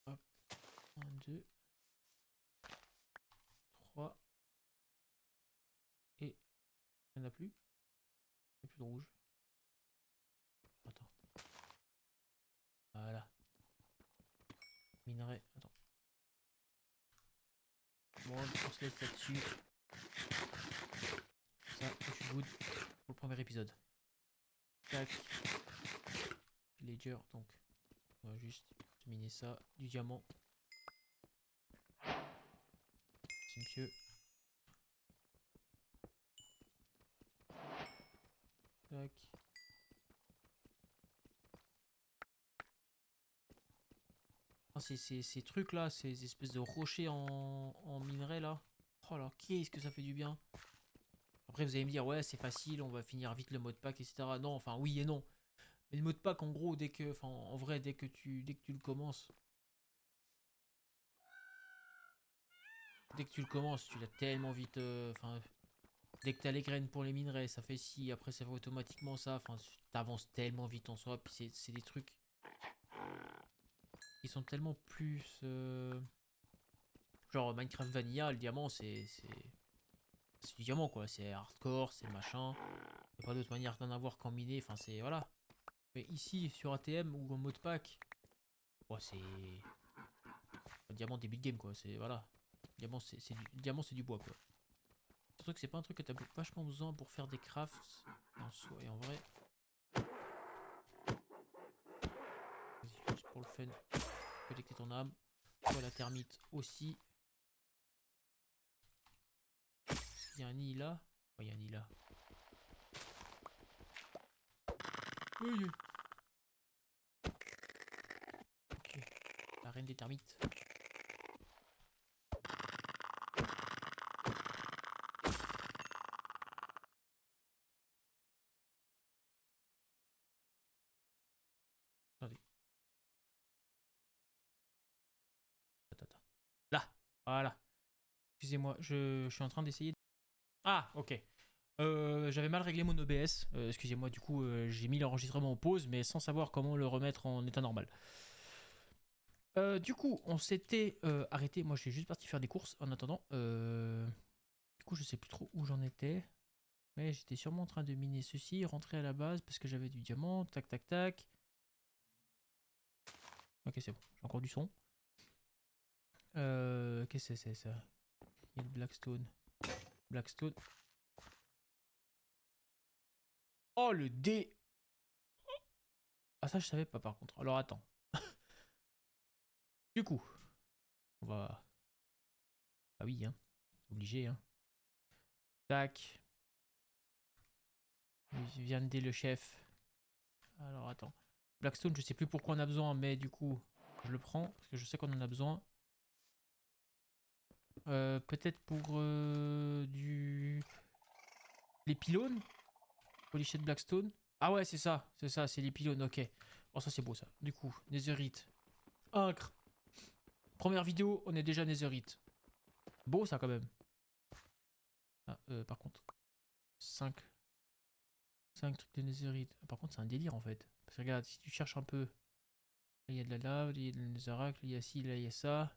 Hop. 1, 2... 3... Et... il n'y en a plus. Il n'y a plus de rouge. Attends. Voilà. Minerai. Attends. Bon, on se laisse là-dessus. Ça, je suis good pour le premier épisode. Tac. Ledger, donc. On va juste miner ça. Du diamant. Si monsieur. Tac. Ah, ces trucs là, ces espèces de rochers en minerai là. Oh là, qu'est-ce que ça fait du bien. Après vous allez me dire, ouais c'est facile, on va finir vite le mode pack, etc. Non, enfin oui et non. Mais le mode pack en gros, dès que, enfin en vrai, dès que tu le commences, tu l'as tellement vite, enfin, dès que t'as les graines pour les minerais, ça fait ci, après ça fait automatiquement ça, enfin t'avances tellement vite en soi, puis c'est des trucs qui sont tellement plus, genre Minecraft Vanilla, le diamant c'est du diamant quoi, c'est hardcore, c'est machin, y a pas d'autre manière d'en avoir qu'en miner, enfin c'est, voilà. Mais ici, sur ATM ou en mode pack, ouais, c'est un diamant début de game quoi, c'est, voilà. Diamant c'est du bois quoi. C'est truc, c'est pas un truc que t'as vachement besoin pour faire des crafts en soi et en vrai. Vas-y, juste pour le fun, collecter ton âme. Toi la termite aussi. Il y a un nid là. Ouais, il y a un nid là. Oui. Ok. La reine des termites. Attendez. Là. Voilà. Excusez-moi, je suis en train d'essayer. Ah, ok. J'avais mal réglé mon OBS. Excusez-moi, du coup, j'ai mis l'enregistrement en pause, mais sans savoir comment le remettre en état normal. Du coup, on s'était arrêté. Moi, je suis juste parti faire des courses en attendant. Du coup, je sais plus trop où j'en étais. Mais j'étais sûrement en train de miner ceci, rentrer à la base parce que j'avais du diamant. Tac, tac, tac. Ok, c'est bon. J'ai encore du son. Qu'est-ce que c'est ça? Il y a le Blackstone. Blackstone. Oh, le dé. Ah, ça, je savais pas par contre. Alors, attends. Du coup, on va. Ah oui, hein. Obligé, hein. Tac. Viandé le chef. Alors, attends. Blackstone, je sais plus pourquoi on a besoin, mais du coup, je le prends parce que je sais qu'on en a besoin. Peut-être pour les pylônes. Polichet de Blackstone. Ah ouais, c'est ça, c'est les pylônes, ok. Oh, ça c'est beau ça. Du coup, Netherite. Incre. Première vidéo, on est déjà Netherite. Beau ça quand même. Ah, par contre, 5 trucs de netherite. Par contre, c'est un délire en fait. Parce que regarde, si tu cherches un peu, il y a de la lave, il y a de la netherrack, il y a ci, là, il y a ça.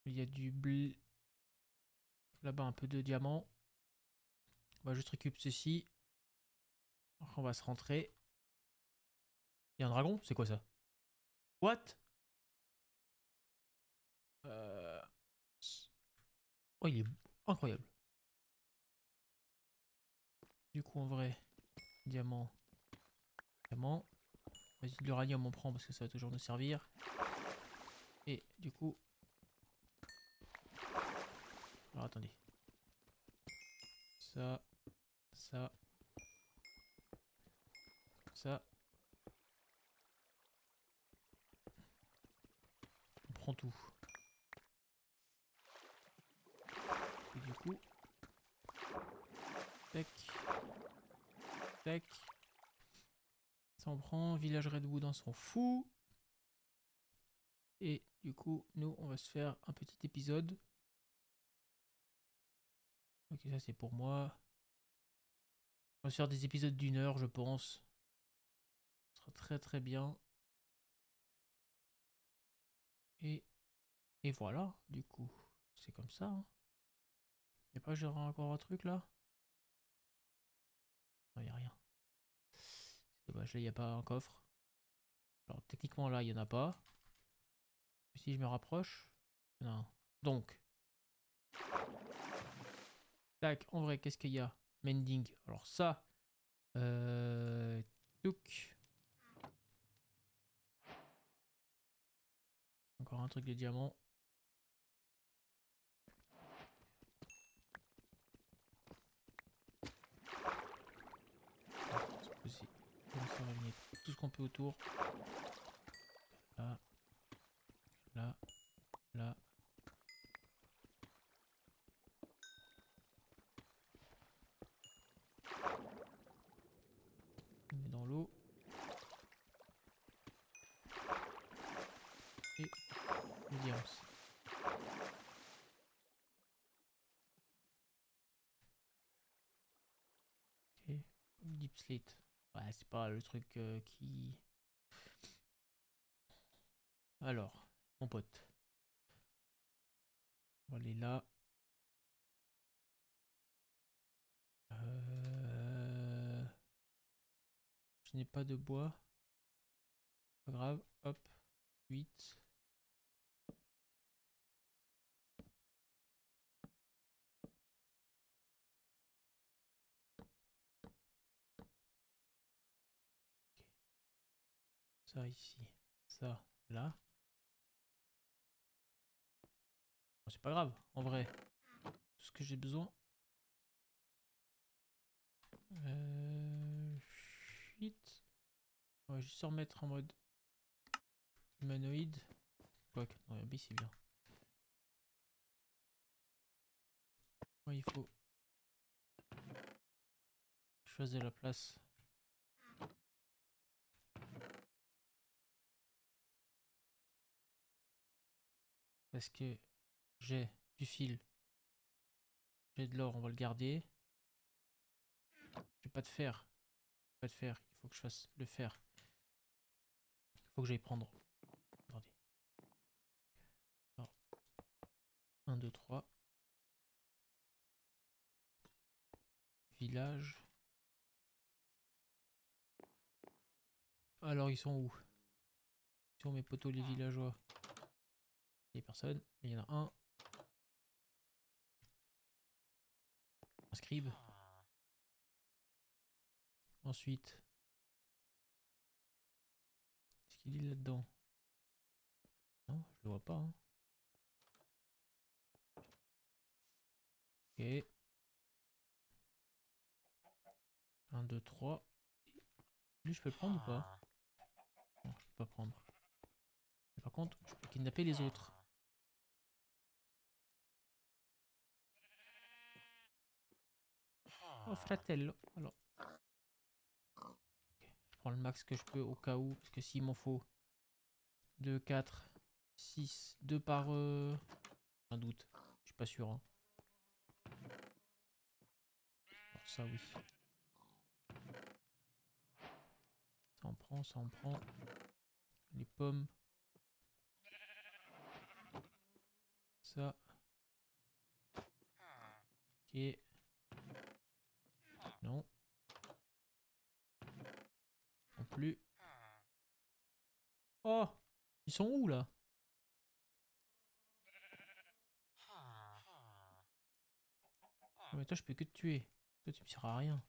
Il y a du blé. Là-bas, un peu de diamant. On va juste récupérer ceci. Après, on va se rentrer. Il y a un dragon? C'est quoi ça? What? euh... Oh, il est incroyable. Du coup, en vrai, diamant, diamant. Vas-y, de l'uranium, on prend parce que ça va toujours nous servir. Et du coup... Alors, attendez. Ça, ça, ça. On prend tout. Et du coup... Tac. Tac. Ça on prend. Village Redwood, on s'en fout. Et du coup, nous, on va se faire un petit épisode. Ok, ça c'est pour moi. On va se faire des épisodes d'une heure, je pense. Ce sera très très bien. Et, et voilà, du coup. C'est comme ça. Hein. Y'a pas genre encore un truc là? Non, y'a rien. C'est dommage, là, y'a pas un coffre. Alors, techniquement, là, il y en a pas. Si je me rapproche. Non. Donc, tac, en vrai, qu'est-ce qu'il y a? Mending. Alors, ça. Touk. Encore un truc de diamant. Aussi. Comme ça, on va mettre tout ce qu'on peut autour. Là, là, là. On met dans l'eau. Et le diams. Ok. Deep slate. Ouais, c'est pas le truc qui... Alors, mon pote. On va aller là. Je n'ai pas de bois. Pas grave. Hop. 8. Ça ici. Ça là. Bon, c'est pas grave. En vrai, tout ce que j'ai besoin. Shit. On va juste se remettre en mode humanoïde. Quoique, non, B c'est bien. Moi, il faut que je fasse de la place. Parce que j'ai du fil, j'ai de l'or, on va le garder. J'ai pas de fer. Pas de fer, il faut que je fasse le fer. Il faut que j'aille prendre. Attendez. Alors, 1, 2, 3. Village. Alors, ils sont où? Ils sont mes potos, les villageois. Il y a personne. Il y en a un. Un scribe. Ensuite, est-ce qu'il est là-dedans? Non, je le vois pas. Hein. Ok. 1, 2, 3. Lui, je peux le prendre ou pas? Non, je peux pas prendre. Mais par contre, je peux kidnapper les autres. Oh, fratello. Alors, je prends le max que je peux au cas où. Parce que s'il m'en faut 2, 4, 6, 2 par Un doute. Je suis pas sûr. Hein. Alors ça, oui. Ça en prend, ça en prend. Les pommes. Ça. Ok. Non. Non plus. Oh! Ils sont où là? Non, mais toi, je peux que te tuer. Toi, tu me sers à rien.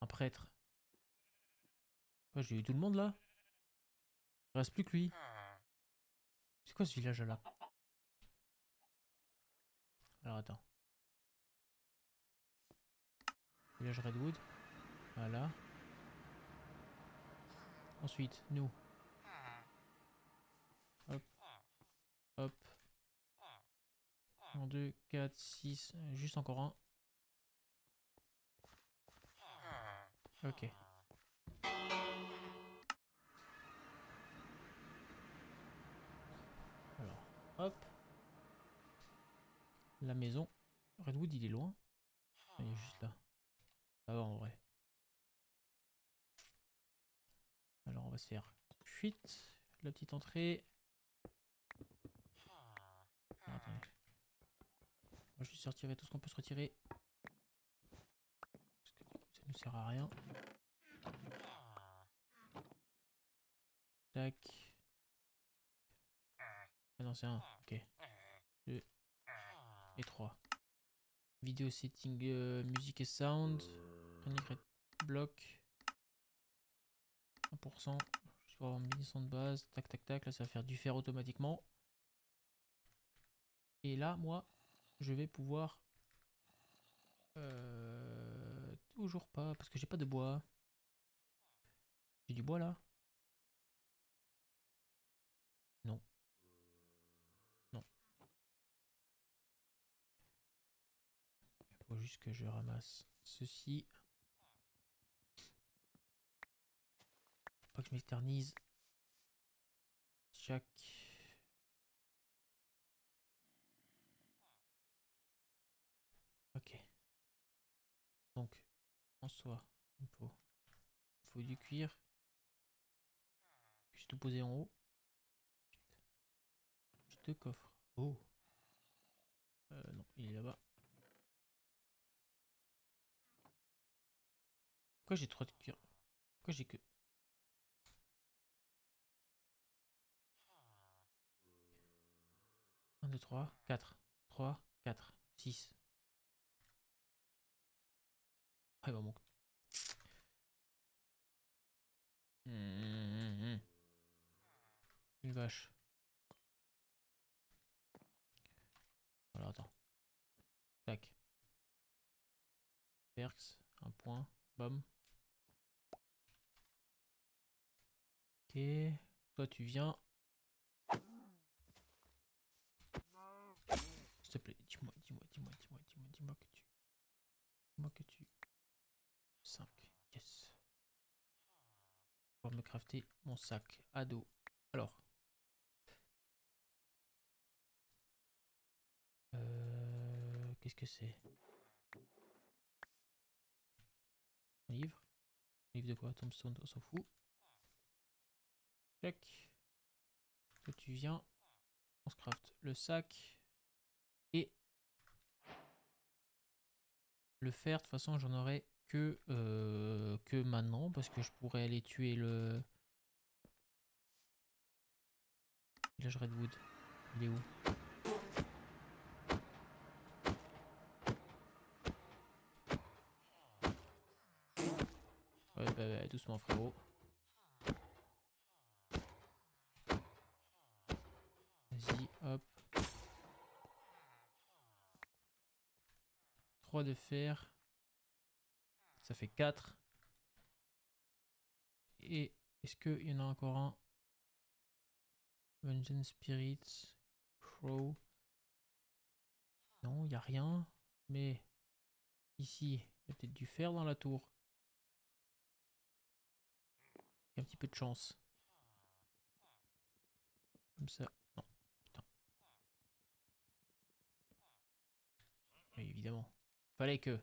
Un prêtre. Ouais, j'ai eu tout le monde là. Il reste plus que lui. C'est quoi ce village là? Alors attends. Village Redwood. Voilà. Ensuite, nous. Hop, hop. 1, 2, 4, 6. Juste encore un. Ok. Alors, hop. La maison. Redwood, il est loin. Ah, il est juste là. Ah ouais, en vrai. Alors, on va se faire fuite. La petite entrée. Alors, attendez. On va juste se retirer tout ce qu'on peut se retirer. Parce que ça nous sert à rien. Tac. Ah non, c'est un. Ok. 2 et 3. Vidéo setting, musique et sound. Panic bloc. 1%. Juste pour avoir un mini son de base. Tac, tac, tac. Là, ça va faire du fer automatiquement. Et là, moi, je vais pouvoir... toujours pas, parce que j'ai pas de bois. J'ai du bois là? Non. Non. Il faut juste que je ramasse ceci. Faut pas que je m'éternise. Chaque... Ok. Donc, en soi, il faut du cuir. J'ai tout posé en haut. J'ai 2 coffres. Oh. Non, il est là-bas. Pourquoi j'ai 3 de cuir? Pourquoi j'ai que... 1, 2, 3, 4. 3, 4, 6. Ah, il va manquer. Une vache. Voilà, attends. Tac. Perks. Un point. Bam. Ok. Toi, tu viens. S'il te plaît, dis-moi que tu... Dis-moi que tu... 5. Yes. Pour me crafter mon sac à dos. Alors. Qu'est-ce que c'est? Un livre? Un livre de quoi? Tombstone, on s'en fout. Check. Toi, tu viens. On se craft le sac. Et le fer, de toute façon, j'en aurai que maintenant. Parce que je pourrais aller tuer le village Redwood. Il est où? Ouais, bah, doucement, frérot. Vas-y, hop. 3 de fer. Ça fait 4. Et est-ce qu'il y en a encore un? Vengeance Spirits. Crow. Non, il n'y a rien. Mais ici, il y a peut-être du fer dans la tour. Il y a un petit peu de chance. Comme ça. Non. évidemment. Fallait que...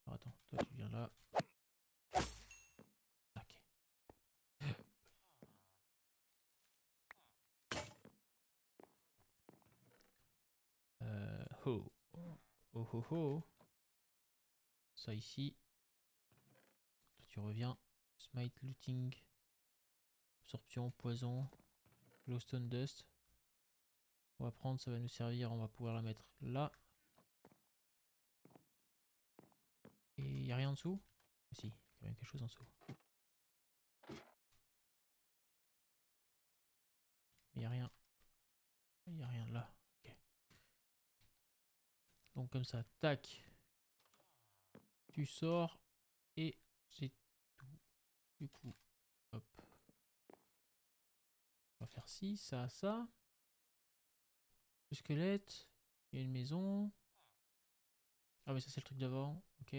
Alors, attends, toi tu viens là. Tac. Oh. Oh oh oh. Ça ici. Toi tu reviens. Smite looting. Absorption, poison. Glowstone dust. On va prendre, ça va nous servir. On va pouvoir la mettre là. Et il n'y a rien en dessous? Si, il y a quand même quelque chose en dessous. Mais il n'y a rien. Il n'y a rien là. Ok. Donc comme ça, tac. Tu sors. Et c'est tout. Du coup, hop. On va faire ci, ça. Le squelette. Il y a une maison. Ah mais ça c'est le truc d'avant. Ok.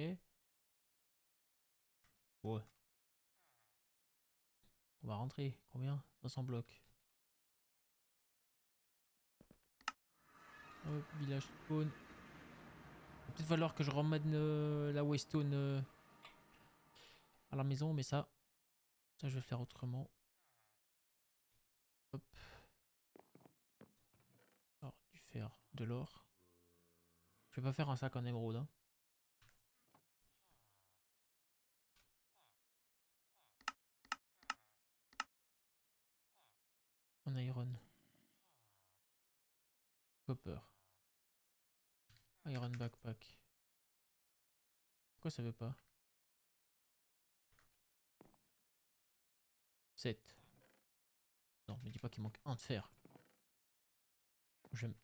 Ouais. On va rentrer. Combien? 500 blocs. Hop, village spawn. Va peut-être falloir que je ramène la Waystone à la maison, mais ça je vais faire autrement. Hop. Alors, du fer, de l'or. Je vais pas faire un sac en émeraude. Hein. En iron. Copper. Iron backpack. Pourquoi ça veut pas? 7. Non, me dis pas qu'il manque un de fer. J'aime.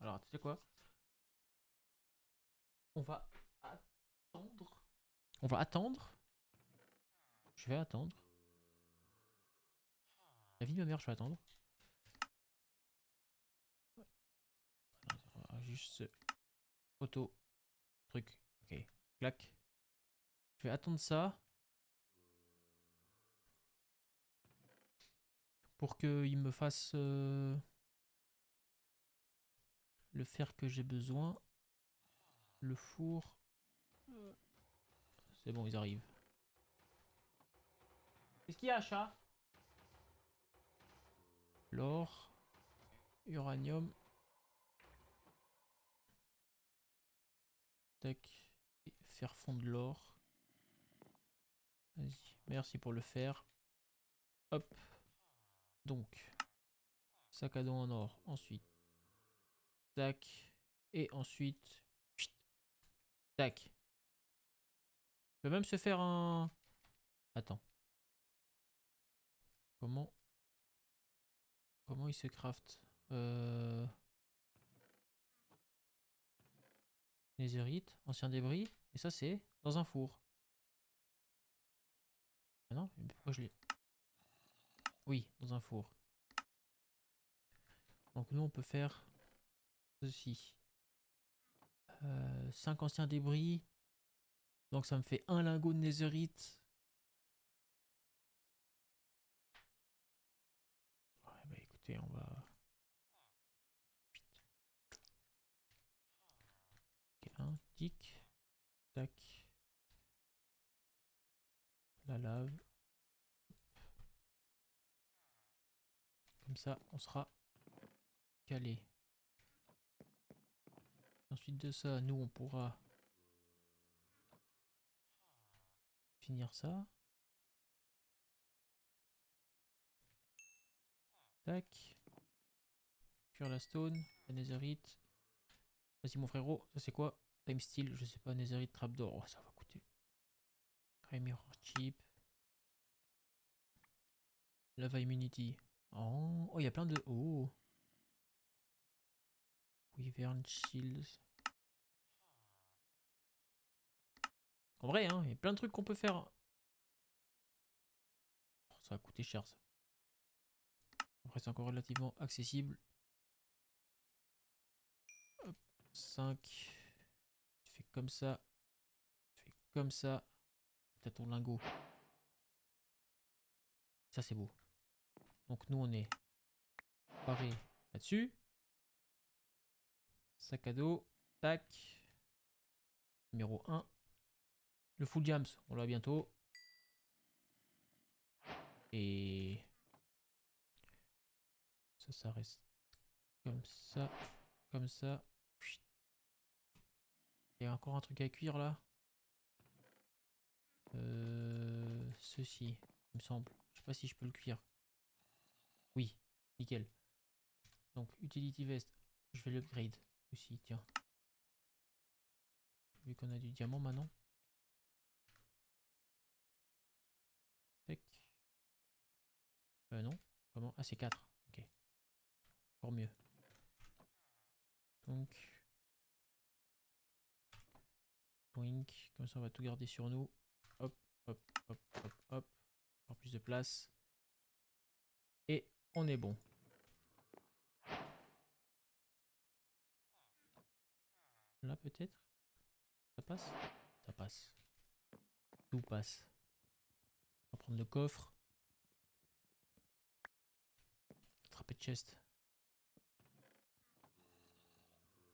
Alors, tu sais quoi? On va attendre. On va attendre. Je vais attendre. La vie de ma mère, je vais attendre. Juste auto. Truc. Ok. Clac. Je vais attendre ça. Pour qu'il me fasse le fer que j'ai besoin. Le four. C'est bon, ils arrivent. Qu'est-ce qu'il y a, chat? L'or. Uranium. Tac. Et faire fondre l'or. Vas-y. Merci pour le fer. Hop. Donc. Sac à dos en or. Ensuite. Tac. Et ensuite. Chut, tac. Il peut même se faire un... Attends. Comment il se craft Netherite, ancien débris. Et ça, c'est dans un four. Ah non, mais pourquoi je l'ai... Oui, dans un four. Donc nous, on peut faire ceci. 5 anciens débris. Donc ça me fait un lingot de Netherite. Ouais, bah écoutez, on va... Ok, un tic. Tac. La lave. Comme ça, on sera calé. Ensuite de ça, nous, on pourra finir ça. Tac. Cuire la stone, la netherite. Vas-y mon frérot, ça c'est quoi? Time steel, je sais pas, netherite, trapdoor. Oh, ça va coûter. Mirror chip. Lava immunity. Oh, il y a plein de... Oh. Wyvern shields. En vrai, hein, il y a plein de trucs qu'on peut faire. Oh, ça va coûter cher ça. Après, c'est encore relativement accessible. Hop, 5. Tu fais comme ça. Tu fais comme ça. T'as ton lingot. Ça, c'est beau. Donc, nous, on est Pareil là-dessus. Sac à dos. Tac. Numéro 1. Le full jams, on l'a bientôt. Et ça reste comme ça. Comme ça. Il y a encore un truc à cuire là. Ceci, il me semble. Je sais pas si je peux le cuire. Oui, nickel. Donc, utility vest, je vais l'upgrade aussi, tiens. Vu qu'on a du diamant maintenant. Tac. Non. Comment? Ah, c'est 4. Ok. Encore mieux. Donc. Wink. Comme ça, on va tout garder sur nous. Hop, hop, hop, hop, hop. Encore plus de place. Et on est bon. Là, peut-être? Ça passe? Ça passe. Tout passe. On va prendre le coffre. Attraper de chest.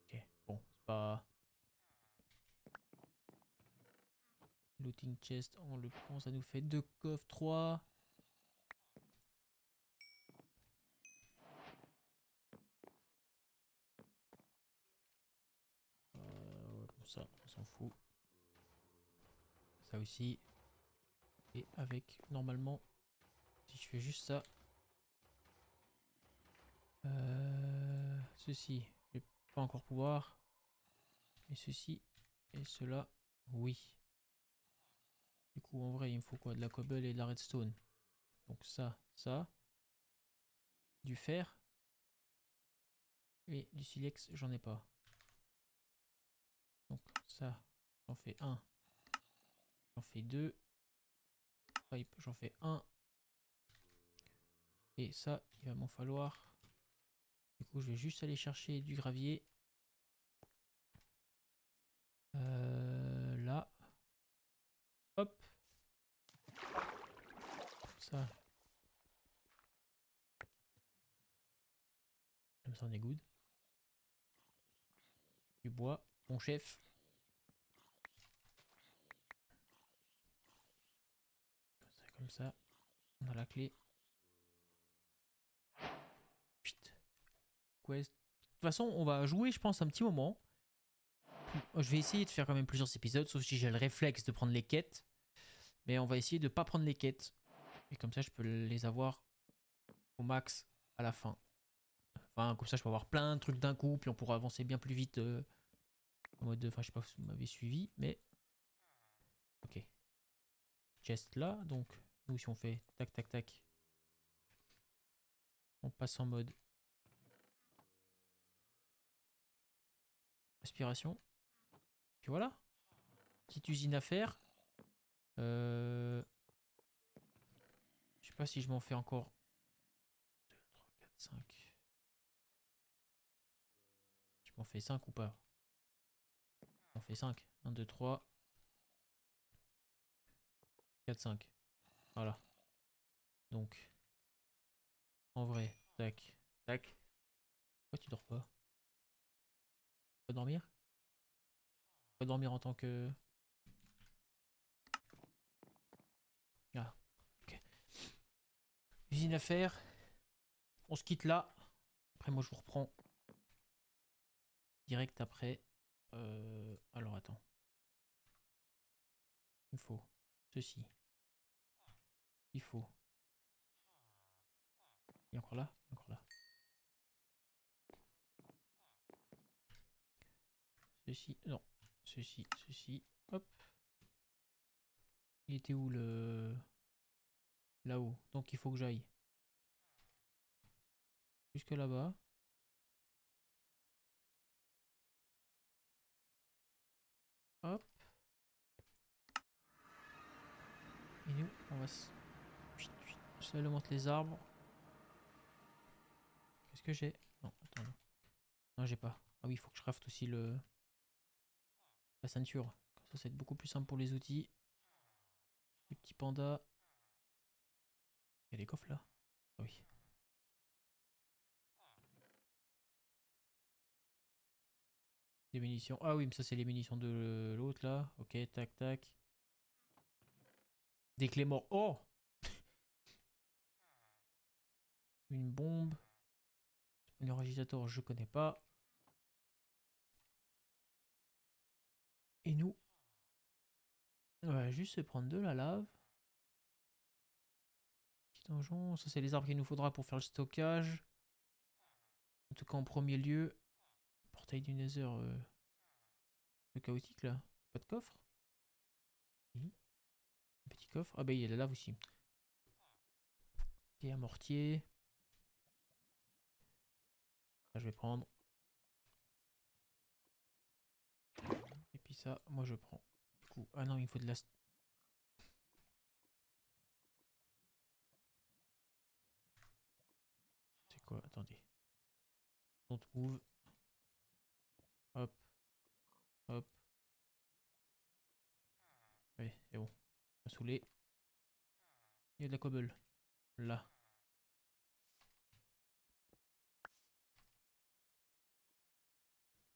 Ok, bon, c'est pas... Looting chest, on le prend, ça nous fait 2 coffres, 3. Bon, ça, on s'en fout. Ça aussi. Et avec, normalement, si je fais juste ça. Ceci, je vais pas encore pouvoir. Et ceci, et cela, oui. Du coup, en vrai, il me faut quoi? De la cobble et de la redstone. Donc ça. Du fer. Et du silex, j'en ai pas. Donc ça, j'en fais un. J'en fais 2. Pipe, j'en fais un. Et ça, il va m'en falloir. Du coup, je vais juste aller chercher du gravier. Là. Hop. Ça. Comme ça, on est good. Du bois. Mon chef. Comme ça. On a la clé. Chut. Quest. De toute façon, on va jouer, je pense, un petit moment. Je vais essayer de faire quand même plusieurs épisodes, sauf si j'ai le réflexe de prendre les quêtes. Mais on va essayer de pas prendre les quêtes. Et comme ça, je peux les avoir au max à la fin. Enfin, comme ça, je peux avoir plein de trucs d'un coup, puis on pourra avancer bien plus vite. En mode, enfin, je sais pas si vous m'avez suivi, mais... Ok. Chest là, donc, nous, si on fait tac, tac, tac, on passe en mode aspiration. Puis voilà. Petite usine à faire. Je sais pas si je m'en fais encore 2, 3, 4, 5. Je m'en fais 5 ou pas? J'en fais 5. 1, 2, 3, 4, 5. Voilà. Donc, en vrai, tac, tac. Pourquoi tu dors pas? Tu peux dormir? Tu peux dormir en tant que... Ah, ok. Usine à faire. On se quitte là. Après, moi, je vous reprends direct après. Alors, attends. Il faut ceci. Il faut. Il est encore là? Il est encore là. Ceci. Non. Ceci. Hop. Il était où le... Là-haut. Donc, il faut que j'aille jusque là-bas. Hop. Et nous, on va se... Je monte les arbres. Qu'est-ce que j'ai? Non, attends. Non, j'ai pas. Ah oui, il faut que je craft aussi la ceinture. Comme ça, va être beaucoup plus simple pour les outils. Les petits pandas. Il y a des coffres là? Ah oui. Des munitions. Ah oui, mais ça c'est les munitions de l'autre là. Ok, tac tac. Des clés morts. Oh, une bombe. Un enregistrateur, je connais pas. Et nous, on va juste se prendre de la lave. Petit donjon. Ça c'est les arbres qu'il nous faudra pour faire le stockage. En tout cas en premier lieu. Portail du Nether. Le chaotique là. Pas de coffre. Oui. Un petit coffre. Ah bah il y a la lave aussi. Ok, un mortier. Ça, je vais prendre. Et puis ça, moi je prends. Du coup, ah non, il faut de la. C'est quoi? Attendez. On trouve. Hop, hop. Allez, c'est bon. On va saouler. Il y a de la cobble. Là.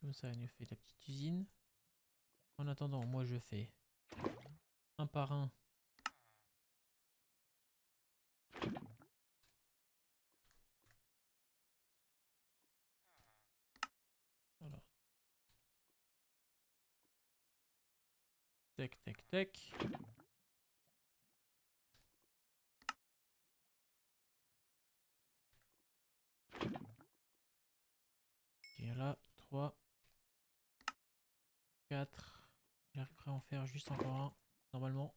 Comme ça, il nous fait la petite usine. En attendant, moi je fais un par un. Alors, tac, tac, tac. Et là, 3, 4. J'arriverai à en faire juste encore un, normalement.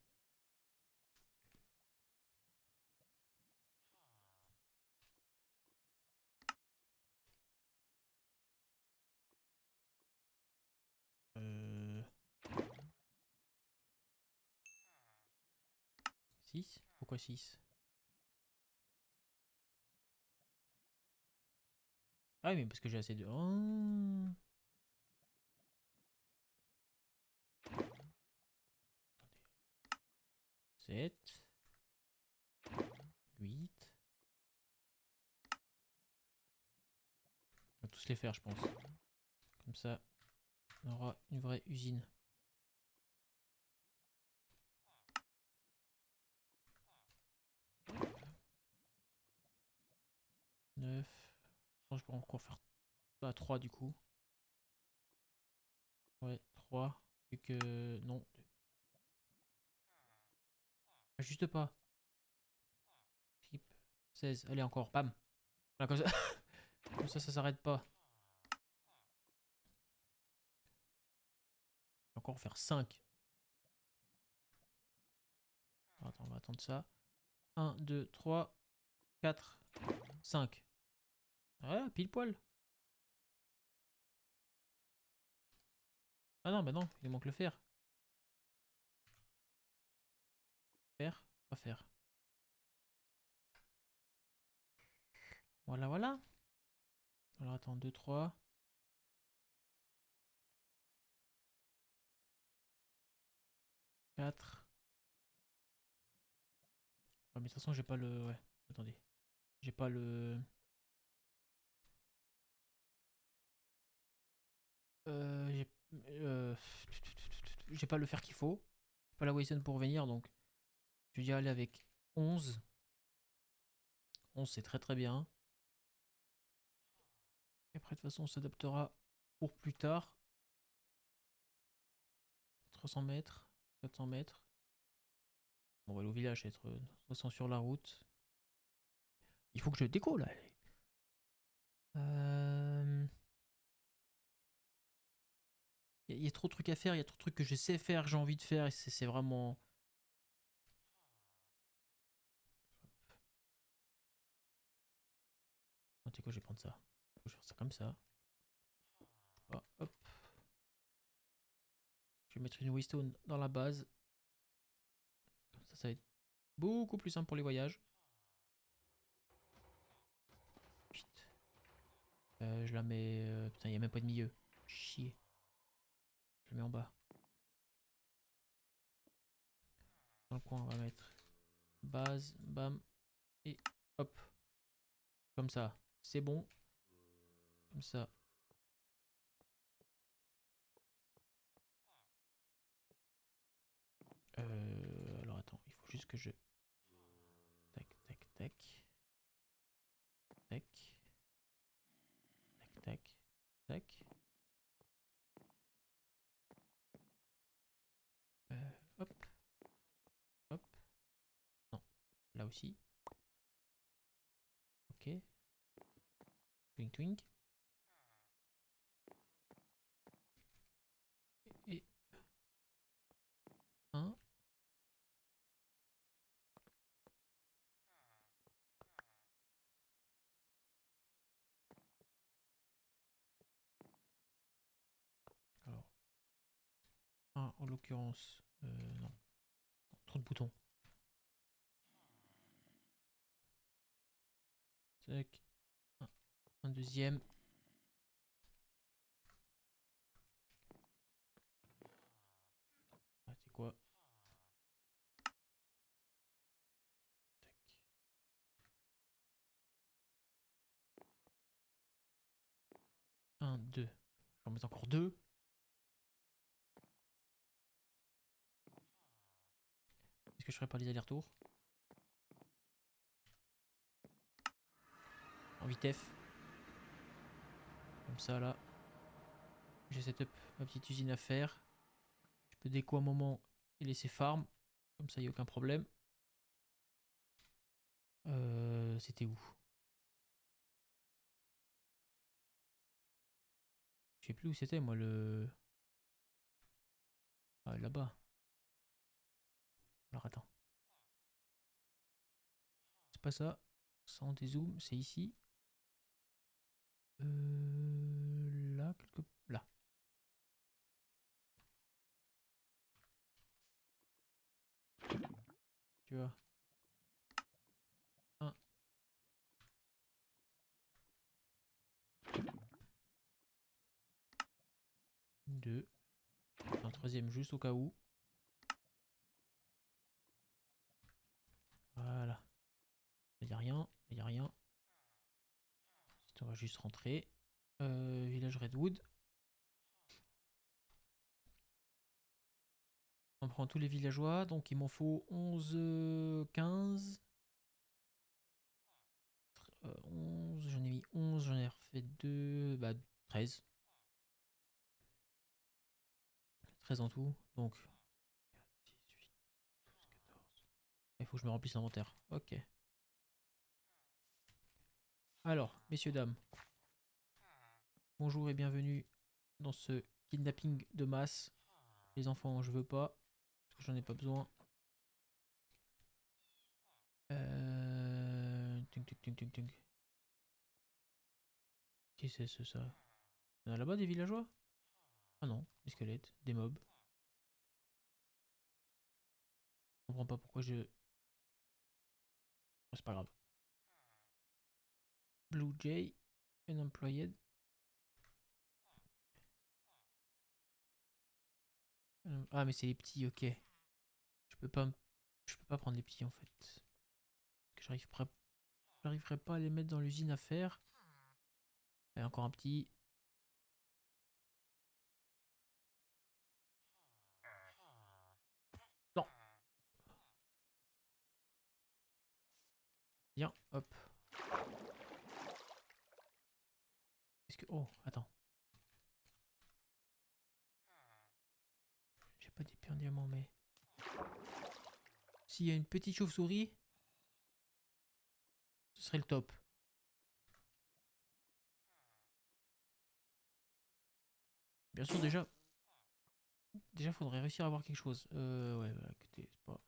Euh... 6. Pourquoi 6? Ah oui, mais parce que j'ai assez de. Oh. 7, 8. On va tous les faire, je pense. Comme ça, on aura une vraie usine. 9. Je pense que je peux encore faire. Bah, 3 du coup. Ouais, 3. Vu que. Non. Ah, juste pas. Skip. 16. Allez, encore. Bam. Voilà, comme ça, comme ça s'arrête pas. Je vais encore faire 5. Attends, on va attendre ça. 1, 2, 3, 4, 5. Ah, pile poil. Ah non, bah non, il manque le fer. Fer, pas fer. Voilà, voilà. Alors attends, 2, 3. 4. Ah, mais de toute façon, j'ai pas le. Ouais, attendez. J'ai pas le. J'ai. euh, J'ai pas le fer qu'il faut. J'ai pas la Wayson pour venir, donc. Je vais y aller avec 11. 11, c'est très très bien. Et après, de toute façon, on s'adaptera pour plus tard. 300 mètres, 400 mètres. Bon, on va aller au village, être 300 sur la route. Il faut que je déco là. Euh... Il y a trop de trucs à faire, il y a trop de trucs que je sais faire, que j'ai envie de faire, et c'est vraiment. Oh, tu sais quoi, je vais prendre ça. Je vais faire ça comme ça. Ah, hop. Je vais mettre une Waystone dans la base. Comme ça va être beaucoup plus simple pour les voyages. Putain. Je la mets. Putain, il n'y a même pas de milieu. Chier. Je la mets en bas. Dans le coin, on va mettre base, bam, et hop. Comme ça, c'est bon. Comme ça, Alors attends, il faut juste que je... Tac, tac, tac. Tac. Tac, tac. Tac. Hop. Hop. Non. Là aussi. Ok. Twink, twink. Et... Un. Alors... Un, en l'occurrence... non. Trop de boutons. Tac. Un deuxième. Ah, c'est quoi? Tac. Un, deux. Je vais en mettre encore deux. Est-ce que je ferai pas les allers-retours? En vitesse. Comme ça, là. J'ai setup ma petite usine à faire. Je peux déco un moment et laisser farm. Comme ça, il n'y a aucun problème. C'était où? Je sais plus où c'était, moi, le... Ah, là-bas. Alors, attends. C'est pas ça. Sans dézoom, c'est ici. Là, quelque... Là. Tu vois. Un, deux. Un troisième juste au cas où. Voilà. Il n'y a rien. Il n'y a rien. On va juste rentrer. Village Redwood. On prend tous les villageois. Donc il m'en faut 11, 15. 11. J'en ai mis 11. J'en ai refait 2. Bah 13. 13 en tout. Donc 18, 12, 14. Il faut que je me remplisse l'inventaire. Ok. Alors, messieurs, dames. Bonjour et bienvenue dans ce kidnapping de masse. Les enfants, je veux pas. Parce que j'en ai pas besoin. Tung, tung, tung, tung, tung. Qui c'est ce ça? Il y en a là-bas des villageois? Ah non, des squelettes, des mobs. Je comprends pas pourquoi je... Oh, c'est pas grave. Blue Jay, unemployed. Ah mais c'est les petits, ok. Je peux pas, je peux pas prendre les petits en fait. Parce que j'arriverai pas à les mettre dans l'usine à faire. Et encore un petit. Non. Viens, hop. Est-ce que... Oh, attends. J'ai pas d'épée en diamant, mais... S'il y a une petite chauve-souris, ce serait le top. Bien sûr, déjà... Déjà, faudrait réussir à avoir quelque chose. Ouais, voilà, écoutez, c'est pas...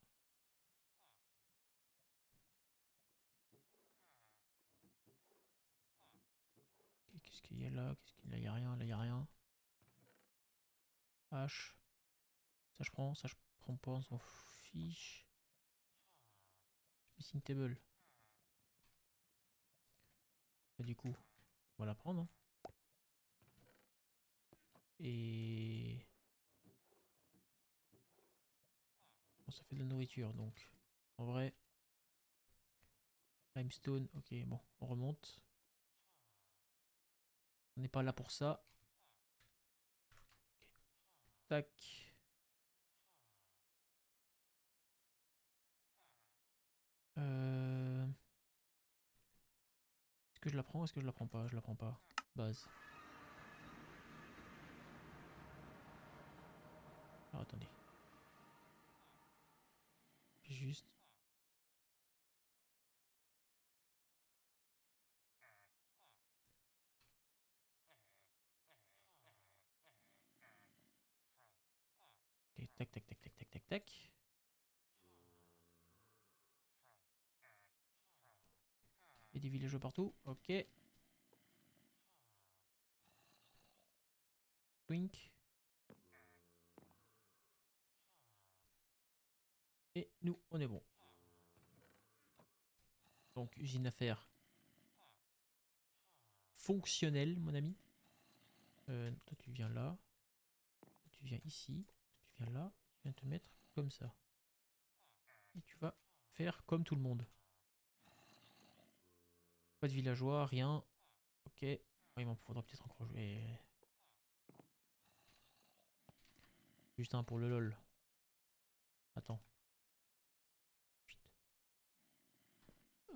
Qu'est-ce qu'il y a là? Qu'est-ce qu'il y a? Là, il y a rien, là, il y a rien. H. Ça je prends pas, on s'en fiche. Missing table. Bah, du coup, on va la prendre, hein. Et... Bon, ça fait de la nourriture, donc... En vrai... Limestone, ok, bon, on remonte. On n'est pas là pour ça. Okay. Tac. que je la prends? Est-ce que je la prends pas? Je la prends pas. Base. Alors attendez. Juste. Ok, tac, tac, tac, tac, tac, tac, tac. Il y a des villageois partout. Ok. Twink. Et nous, on est bon. Donc, usine à faire fonctionnelle, mon ami. Toi, tu viens là. Toi, tu viens ici. Tu viens là. Tu viens te mettre comme ça. Et tu vas faire comme tout le monde. Pas de villageois, rien. Ok. Il m'en faudra peut-être encore jouer. Juste un pour le lol. Attends.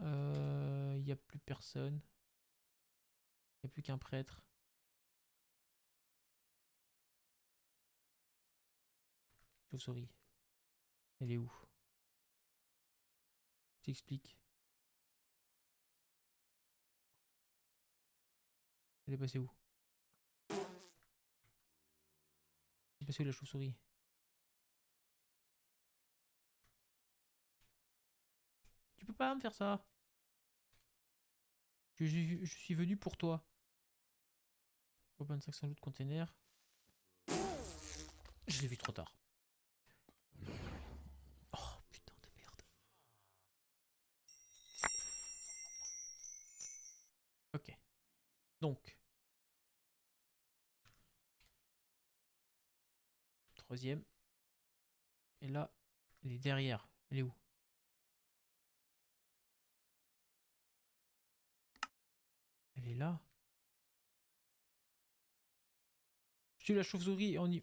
Il n'y a plus personne. Il n'y a plus qu'un prêtre. Chauve-souris. Elle est où? Je t'explique. Elle est passée où? Elle est passée où la chauve-souris? Tu peux pas me faire ça. Je suis venu pour toi. Open 500 loot container. Je l'ai vu trop tard. Oh putain de merde. Ok. Donc. Troisième. Et là, elle est derrière. Elle est où? Elle est là. Je suis la chauve-souris et on y...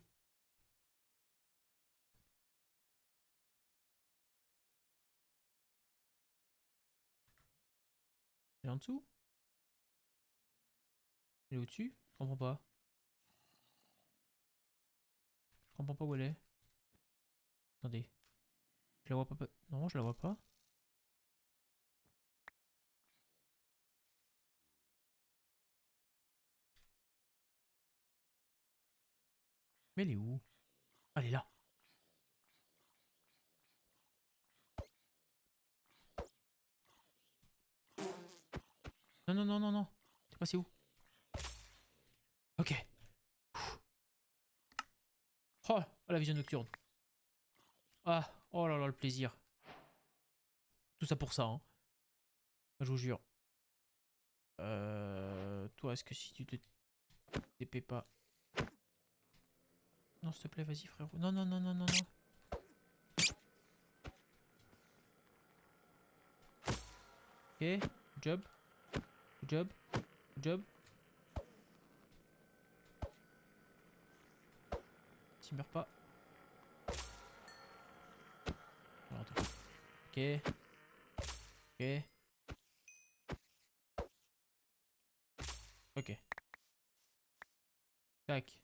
Elle est en dessous? Elle est au-dessus? Je comprends pas. Je comprends pas où elle est. Attendez. Je la vois pas. Non, je la vois pas. Mais elle est où? Ah, elle est là. Non, non, non, non, non. T'es passé où? Ok. Oh, la vision nocturne. Ah, oh là là, le plaisir. Tout ça pour ça, hein. Je vous jure. Toi, est-ce que si tu te TP pas... Non, s'il te plaît, vas-y, frérot. Non, non, non, non, non, non. Ok, good job. Good job. Good job. S'il meurt pas. Alors, attends. Ok. Ok. Ok. Tac.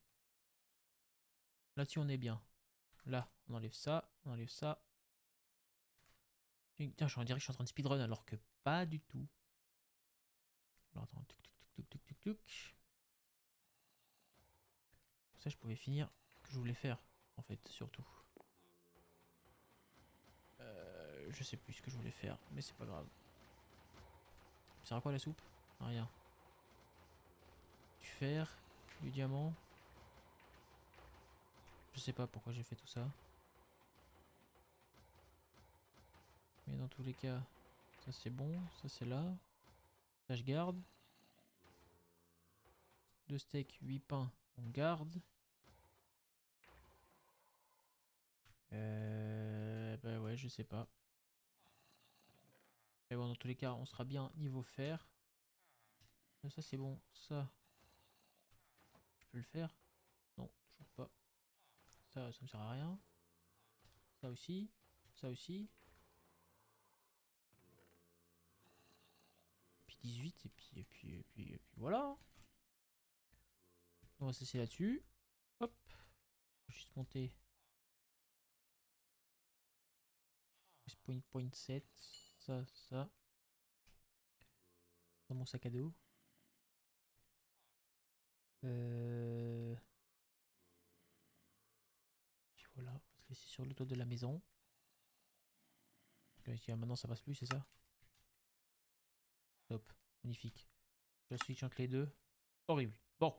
Là-dessus, on est bien. Là, on enlève ça. On enlève ça. Putain, je dirais que je suis en train de speedrun alors que pas du tout. Alors, attends. Tuc, tuc, tuc, tuc, tuc, tuc, tuc. Pour ça, je pouvais finir ce que je voulais faire, en fait, surtout. Je sais plus ce que je voulais faire, mais c'est pas grave. Ça sert à quoi la soupe? Rien. Du fer, du diamant. Je sais pas pourquoi j'ai fait tout ça. Mais dans tous les cas, ça c'est bon, ça c'est là. Ça je garde. 2 steaks, 8 pains, on garde. Bah ouais, je sais pas. Mais bon, dans tous les cas, on sera bien niveau fer. Ça c'est bon, ça, je peux le faire. Non, toujours pas. Ça me sert à rien. Ça aussi, ça aussi. Puis 18 et puis voilà. On va se laisser là-dessus. Hop. Juste monter. Point 7. Ça. Dans mon sac à dos. Puis voilà. On va se laisser sur le toit de la maison. Maintenant ça passe plus, c'est ça? Top. Magnifique. Je switch entre les deux. Horrible. Bon.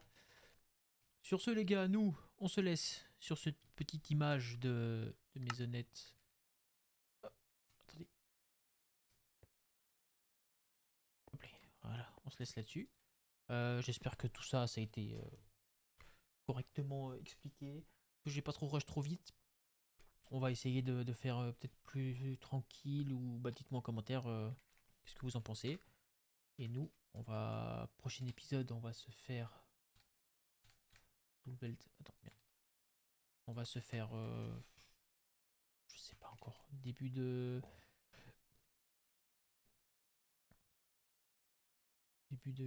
Sur ce, les gars, nous, on se laisse sur cette petite image de maisonnette. Oh, attendez. Hop là. Voilà, on se laisse là-dessus. J'espère que tout ça, ça a été correctement expliqué. Que j'ai pas trop rush trop vite. On va essayer de faire peut-être plus tranquille ou bah, dites-moi en commentaire qu'est-ce que vous en pensez. Et nous, prochain épisode, on va se faire. Attends, merde. On va se faire. Je sais pas encore. Début de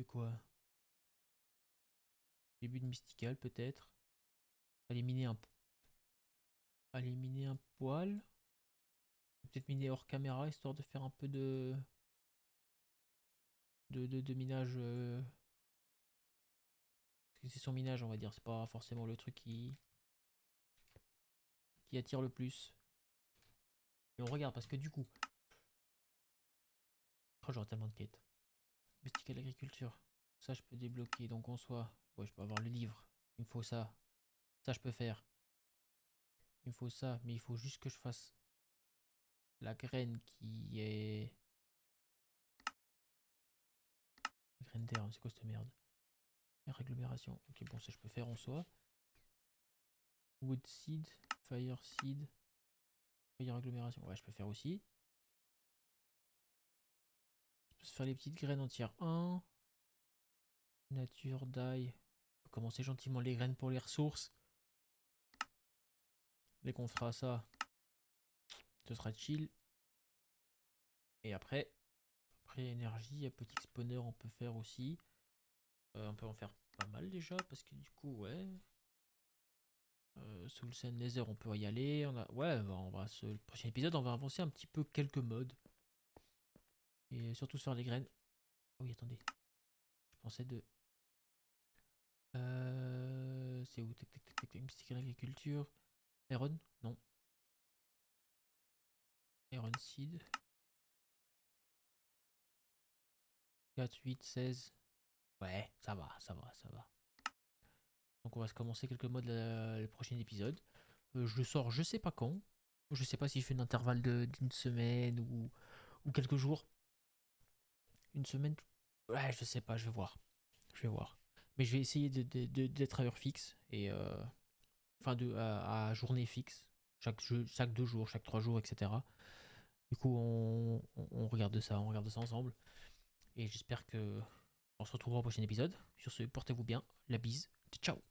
quoi? Début de Mystical peut-être. Éliminer un. Éliminer un poil. Peut-être miner hors caméra histoire de faire un peu de minage. C'est son minage, on va dire. C'est pas forcément le truc qui attire le plus. Et on regarde parce que du coup. Oh, j'aurais tellement de quêtes. Mystical agriculture. Ça, je peux débloquer. Donc, en soi. Ouais, je peux avoir le livre. Il me faut ça. Ça, je peux faire. Il me faut ça. Mais il faut juste que je fasse la graine qui est. Graine d'air, c'est quoi cette merde? Air agglomération. Ok, bon, ça, je peux faire en soi. Wood seed. Fire seed. Fire agglomération. Ouais, je peux faire aussi. Je peux se faire les petites graines en tiers 1. Nature, die. On peut commencer gentiment les graines pour les ressources. Dès qu'on fera ça, ce sera chill. Et après énergie, petit spawner, on peut faire aussi. On peut en faire pas mal déjà, parce que du coup, ouais. Soul Sand Nether, on peut y aller. Ouais, le prochain épisode, on va avancer un petit peu quelques modes. Et surtout se faire les graines. Oh oui, attendez. Je pensais de. C'est où? Mystique agriculture. Iron? Non. Iron Seed. 4, 8, 16. Ouais, ça va. Donc on va se commencer quelques modes le prochain épisode. Je le sors je sais pas quand. Je sais pas si je fais un intervalle d'une semaine ou quelques jours. Une semaine. Ouais, je sais pas, je vais voir. Mais je vais essayer d'être à heure fixe et enfin à journée fixe. Chaque 2 jours, chaque 3 jours, etc. Du coup, on regarde ça, ensemble. Et j'espère que on se retrouvera au prochain épisode. Sur ce, portez-vous bien. La bise. Ciao.